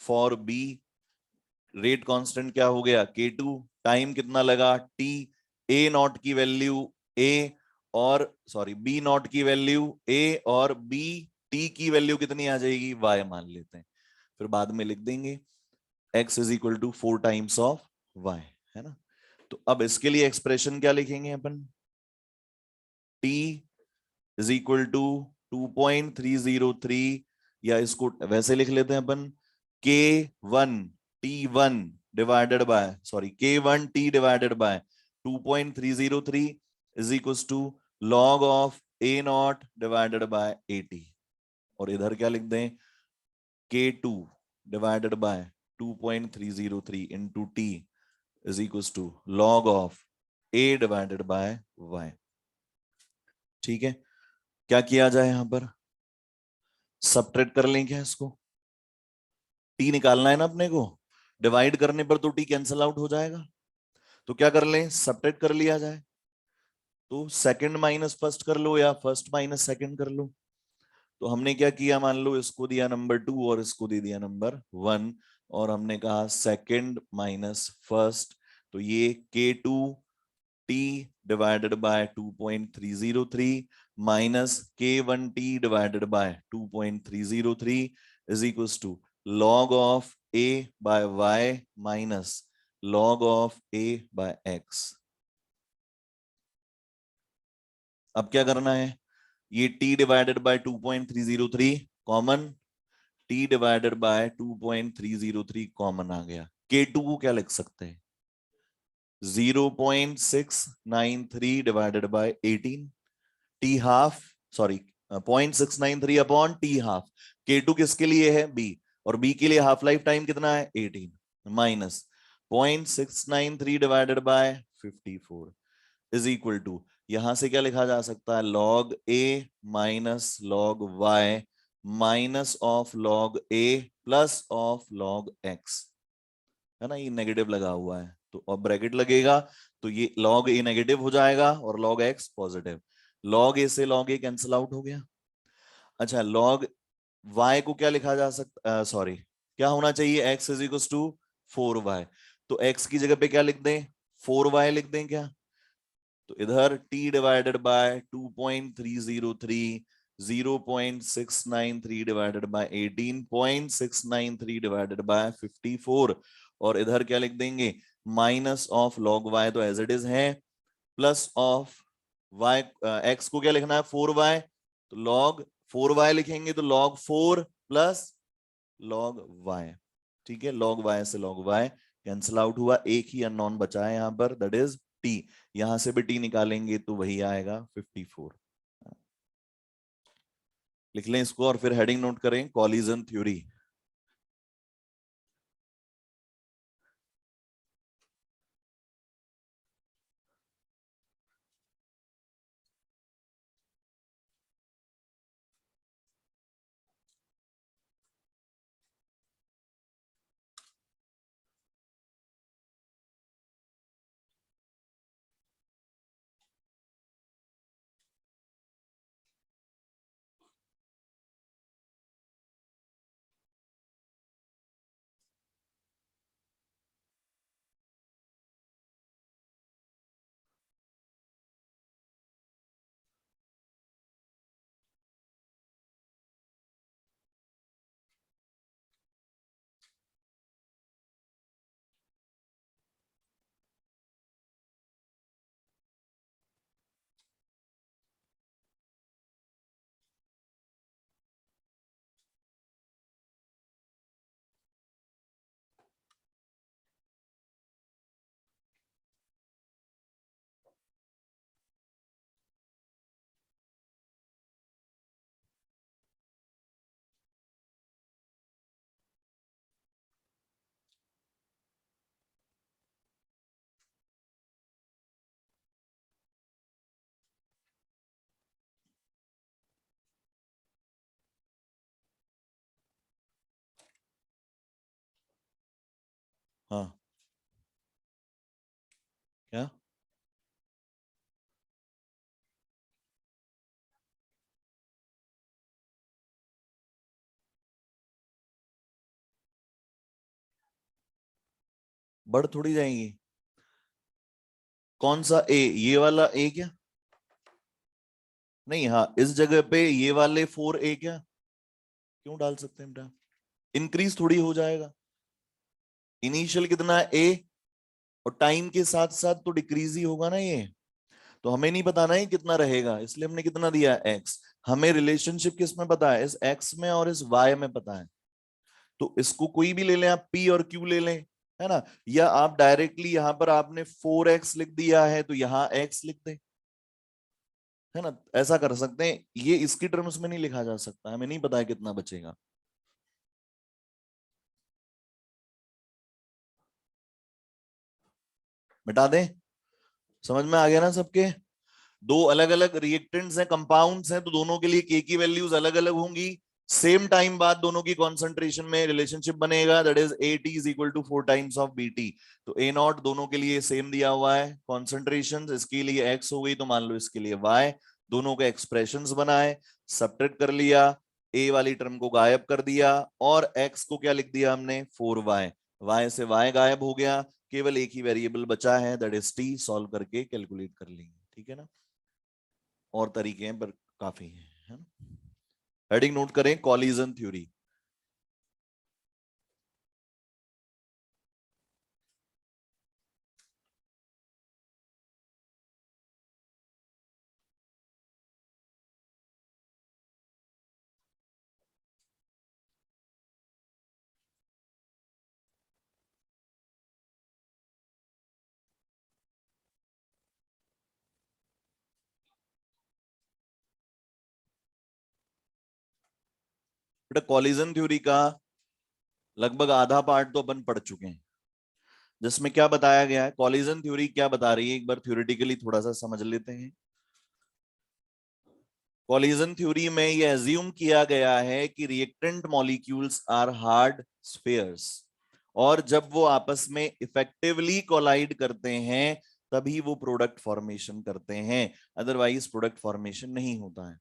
फॉर बी रेट कांस्टेंट क्या हो गया, K2, टाइम कितना लगा टी, ए नॉट की वैल्यू ए, और सॉरी बी नॉट की वैल्यू ए, और बी टी की वैल्यू कितनी आ जाएगी, वाई मान लेते हैं, फिर बाद में लिख देंगे x is equal to 4 times of y, है ना। तो अब इसके लिए एक्सप्रेशन क्या लिखेंगे अपन, t इज इक्वल टू 2.303, या इसको वैसे लिख लेते हैं अपन, K1 T1 divided by, sorry K1 T divided by 2.303 is equal to log of A naught divided by AT, और इधर क्या लिख दें, K2 divided by 2.303 into T is equal to log of A divided by Y। ठीक है, क्या किया जाए, यहां पर सबट्रैक्ट कर लें क्या इसको, टी निकालना है ना अपने को, डिवाइड करने पर तो टी कैंसिल आउट हो जाएगा, तो क्या कर लें, सबट्रैक्ट कर लिया जाए। तो सेकंड माइनस फर्स्ट कर लो, या फर्स्ट माइनस सेकंड कर लो। तो हमने क्या किया, मान लो इसको दिया नंबर 2 और इसको दे दिया नंबर 1, और हमने कहा सेकंड माइनस फर्स्ट, तो ये K2 T divided by 2.303 minus K1 T divided by 2.303 is equals to log of A by Y minus log of A by X। अब क्या करना है, ये T divided by 2.303 common, T divided by 2.303 common आ गया, K2 को क्या लिख सकते हैं, 0.693 divided by 18, T half, sorry 0.693 upon T half. K2 किसके लिए है, बी, और बी के लिए हाफ लाइफ टाइम कितना है 18, minus 0.693 divided by 54 is equal to, यहां से क्या लिखा जा सकता है, log A minus log Y minus of log A plus of log X, है ना, ये नेगेटिव लगा हुआ है, तो अब ब्रैकेट लगेगा, तो ये log a नेगेटिव हो जाएगा और log x positive, log a से log a कैंसिल आउट हो गया। अच्छा, log y को क्या लिखा जा सकता, सॉरी क्या होना चाहिए, x is equal to 4y, तो x की जगह पे क्या लिख दें, 4y लिख दें क्या, तो इधर t divided by 2.303, 0.693 divided by 18, 0.693 divided by 54, और इधर क्या लिख देंगे, माइनस ऑफ लॉग वाई तो एज इट इज है, प्लस ऑफ वाई, एक्स को क्या लिखना है 4y, तो लॉग 4y लिखेंगे, तो लॉग 4 प्लस लॉग y। ठीक है, लॉग y से लॉग y कैंसिल आउट हुआ, एक ही अननोन बचा है यहां पर, दैट इज t, यहां से भी t निकालेंगे तो वही आएगा 54। लिख लें इसको और फिर हेडिंग नोट करें, कॉलिजन थ्योरी। हाँ क्या? बढ़ थोड़ी जाएंगी। कौन सा ए, ये वाला ए क्या? नहीं, हाँ इस जगह पे ये वाले 4a क्या क्यों डाल सकते हैं बेटा? इंक्रीज थोड़ी हो जाएगा। इनिशियल कितना है ए, और टाइम के साथ साथ तो डिक्रीज ही होगा ना ये। तो हमें नहीं पता ना ये कितना रहेगा, इसलिए हमने कितना दिया एक्स। हमें रिलेशनशिप किस में पता है? इस एक्स में और इस वाई में पता है। तो इसको कोई भी ले लें आप, पी और क्यू ले लें, है ना? या आप डायरेक्टली यहां पर आपने 4x लिख दिया है तो यहां x लिख दें, है ना? ऐसा कर सकते हैं। ये इसकी टर्म्स में नहीं लिखा जा सकता, हमें नहीं पता है कितना बचेगा। मिटा दें? समझ में आ गया ना सबके? दो अलग अलग रिएक्टेंट्स हैं, कंपाउंड्स हैं, तो दोनों के लिए के की वैल्यूज अलग अलग होंगी। सेम टाइम बाद दोनों की कॉन्सेंट्रेशन में रिलेशनशिप बनेगा, that is A T is equal to 4 times of B t. तो ए नॉट दोनों के लिए सेम दिया हुआ है कॉन्सेंट्रेशन, इसके लिए एक्स हो गई तो मान लो इसके लिए वाई। दोनों के एक्सप्रेशंस बनाए, सब्ट्रैक्ट कर लिया, ए वाली टर्म को गायब कर दिया, और एक्स को क्या लिख दिया हमने? 4y। वाई से वाई गायब हो गया, केवल एक ही वेरिएबल बचा है, दैट इज टी। सॉल्व करके कैलकुलेट कर लेंगे, ठीक है ना? और तरीके हैं पर काफी हैं, है ना? हेडिंग नोट करें, कॉलिजन थ्योरी। बेटा कॉलिजन थ्योरी का लगभग आधा पार्ट तो अपन पढ़ चुके हैं, जिसमें क्या बताया गया है। कॉलिजन थ्योरी क्या बता रही है, एक बार थ्योरेटिकली थोड़ा सा समझ लेते हैं। कॉलिजन थ्योरी में ये एज्यूम किया गया है कि reactant molecules are hard spheres, और जब वो आपस में इफेक्टिवली कोलाइड करते हैं तभी वो प्रोडक्ट फॉर्मेशन करते हैं, अदरवाइज प्रोडक्ट फॉर्मेशन नहीं होता है।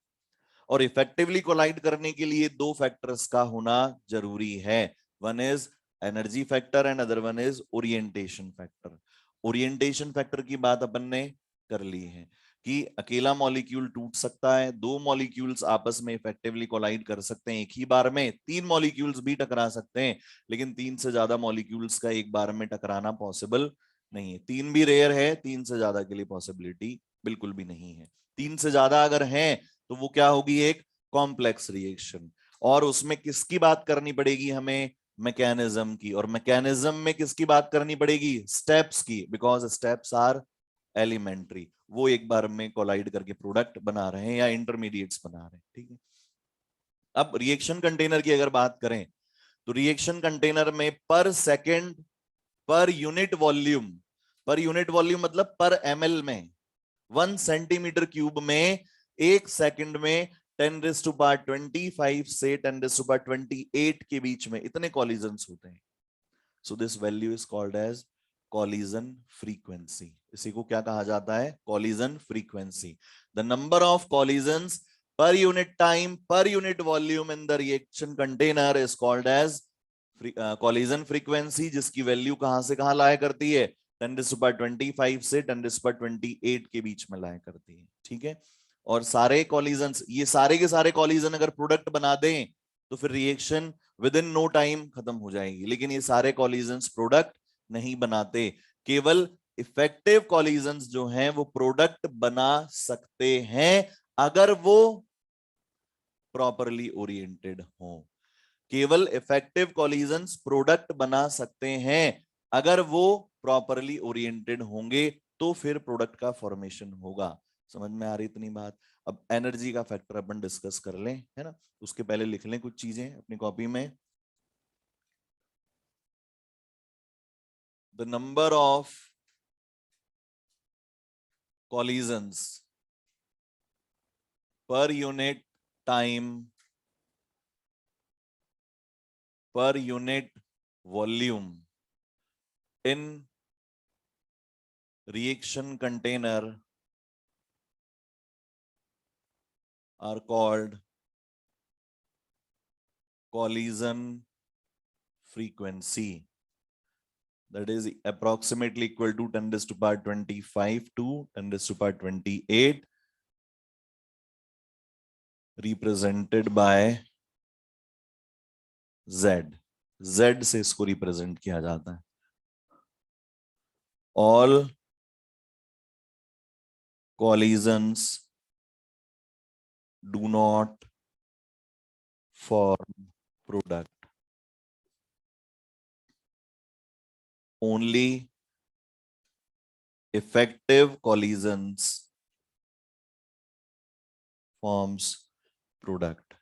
और इफेक्टिवली कोलाइड करने के लिए दो फैक्टर्स का होना जरूरी है। One is energy factor and other one is orientation factor. Orientation factor की बात अपन ने कर ली है कि अकेला मॉलिक्यूल टूट सकता है, दो मॉलिक्यूल्स आपस में इफेक्टिवली कोलाइड कर सकते हैं एक ही बार में, तीन मॉलिक्यूल्स भी टकरा सकते हैं, लेकिन तीन से ज्यादा मॉलिक्यूल्स का एक बार में टकराना पॉसिबल नहीं है। तीन भी रेयर है, तीन से ज्यादा के लिए पॉसिबिलिटी बिल्कुल भी नहीं है। तीन से ज्यादा अगर है तो वो क्या होगी? एक कॉम्प्लेक्स रिएक्शन। और उसमें किसकी बात करनी पड़ेगी हमें? मैकेनिज्म की। और मैकेनिज्म में किसकी बात करनी पड़ेगी? स्टेप्स की, बिकॉज स्टेप्स आर एलिमेंट्री। वो एक बार में कोलाइड करके प्रोडक्ट बना रहे हैं या इंटरमीडिएट्स बना रहे हैं, ठीक है? अब रिएक्शन कंटेनर की अगर बात करें तो रिएक्शन कंटेनर में पर सेकेंड, पर यूनिट वॉल्यूम, पर यूनिट वॉल्यूम मतलब पर एमएल में, 1 सेंटीमीटर क्यूब में एक सेकंड में 10⁻25 से 10⁻28 के बीच में इतने कॉलिजन्स होते हैं। So this value is called as collision frequency. इसी को क्या कहा जाता है? Collision frequency. The number of collisions per unit time per unit volume in the reaction container is called as collision frequency, जिसकी वैल्यू कहां से कहां लाया करती है? 10⁻25 से 10⁻28 के बीच में लाया करती है, ठीक है? और सारे कॉलिजन्स, ये सारे के सारे कॉलिजन अगर प्रोडक्ट बना दें तो फिर reaction within no time खत्म हो जाएगी, लेकिन ये सारे कॉलिजन्स प्रोडक्ट नहीं बनाते। केवल इफेक्टिव कॉलिजन्स जो हैं वो प्रोडक्ट बना सकते हैं अगर वो प्रॉपरली ओरिएंटेड हो। केवल इफेक्टिव कॉलिजन्स प्रोडक्ट बना सकते हैं अगर वो प्रॉपरली ओरिएंटेड होंगे, तो फिर प्रोडक्ट का फॉर्मेशन होगा। समझ में आ रही इतनी बात? अब एनर्जी का फैक्टर अपन डिस्कस कर लें, है ना? उसके पहले लिख लें कुछ चीजें अपनी कॉपी में। The number of collisions per unit time per unit volume in reaction container are called collision frequency. That is approximately equal to 10 raised to power 25 to 10 raised to power 28, represented by Z. Z से इसको रिप्रेजेंट किया जाता है. All collisions do not form product. Only effective collisions forms product.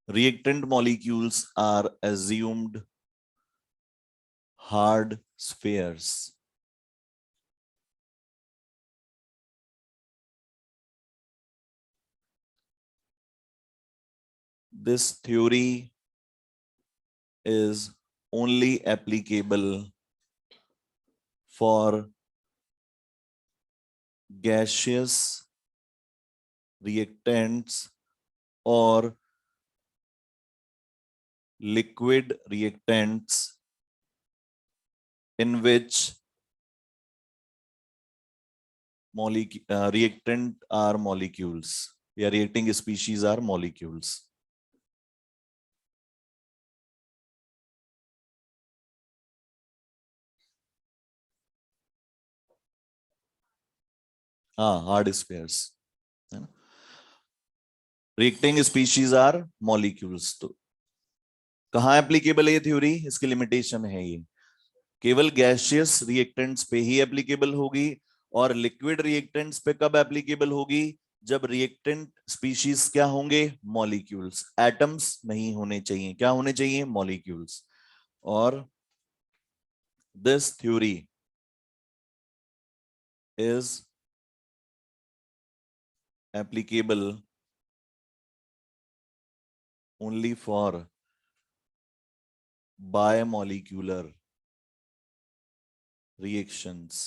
Reactant molecules are assumed hard spheres. This theory is only applicable for gaseous reactants or liquid reactants in which reactant are molecules. या reacting species are molecules. हाँ, hard spheres है ना. reacting species are molecules. तो कहाँ एप्लीकेबल है ये थ्योरी? इसकी लिमिटेशन है ये केवल गैसियस रिएक्टेंट्स पे ही एप्लीकेबल होगी. और लिक्विड रिएक्टेंट्स पे कब एप्लीकेबल होगी? जब रिएक्टेंट स्पीशीज क्या होंगे? मॉलिक्यूल्स. एटम्स नहीं होने चाहिए. क्या होने चाहिए? मॉलिक्यूल्स. और this theory is applicable only for bimolecular reactions,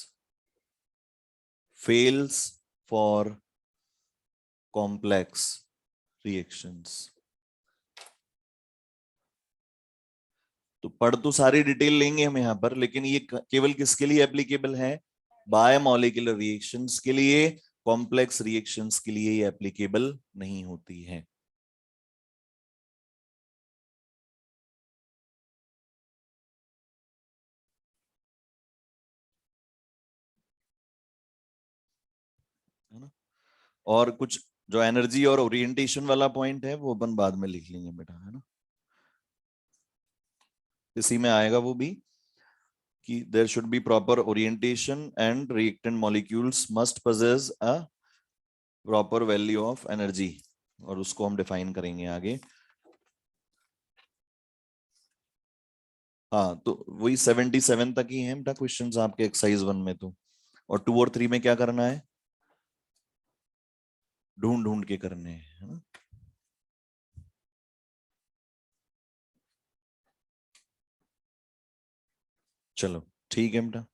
fails for complex reactions. तो पढ़ तो सारी डिटेल लेंगे हम यहाँ पर, लेकिन ये केवल किसके लिए एप्लीकेबल है? बायोमॉलिक्यूलर रिएक्शंस के लिए. कॉम्प्लेक्स रिएक्शंस के लिए ये एप्लीकेबल नहीं होती है. है ना. और कुछ जो एनर्जी और ओरिएंटेशन वाला पॉइंट है वो अपन बाद में लिख लेंगे बेटा, है ना. इसी में आएगा वो भी कि there should be proper orientation and reactant molecules must possess a proper value of energy. और उसको हम डिफाइन करेंगे आगे. हाँ, तो वही 77 तक ही है बेटा क्वेश्चंस आपके एक्सरसाइज 1 में. तो और 2 और 3 में क्या करना है? ढूंढ ढूंढ के करने हैं, है ना. चलो ठीक है बेटा.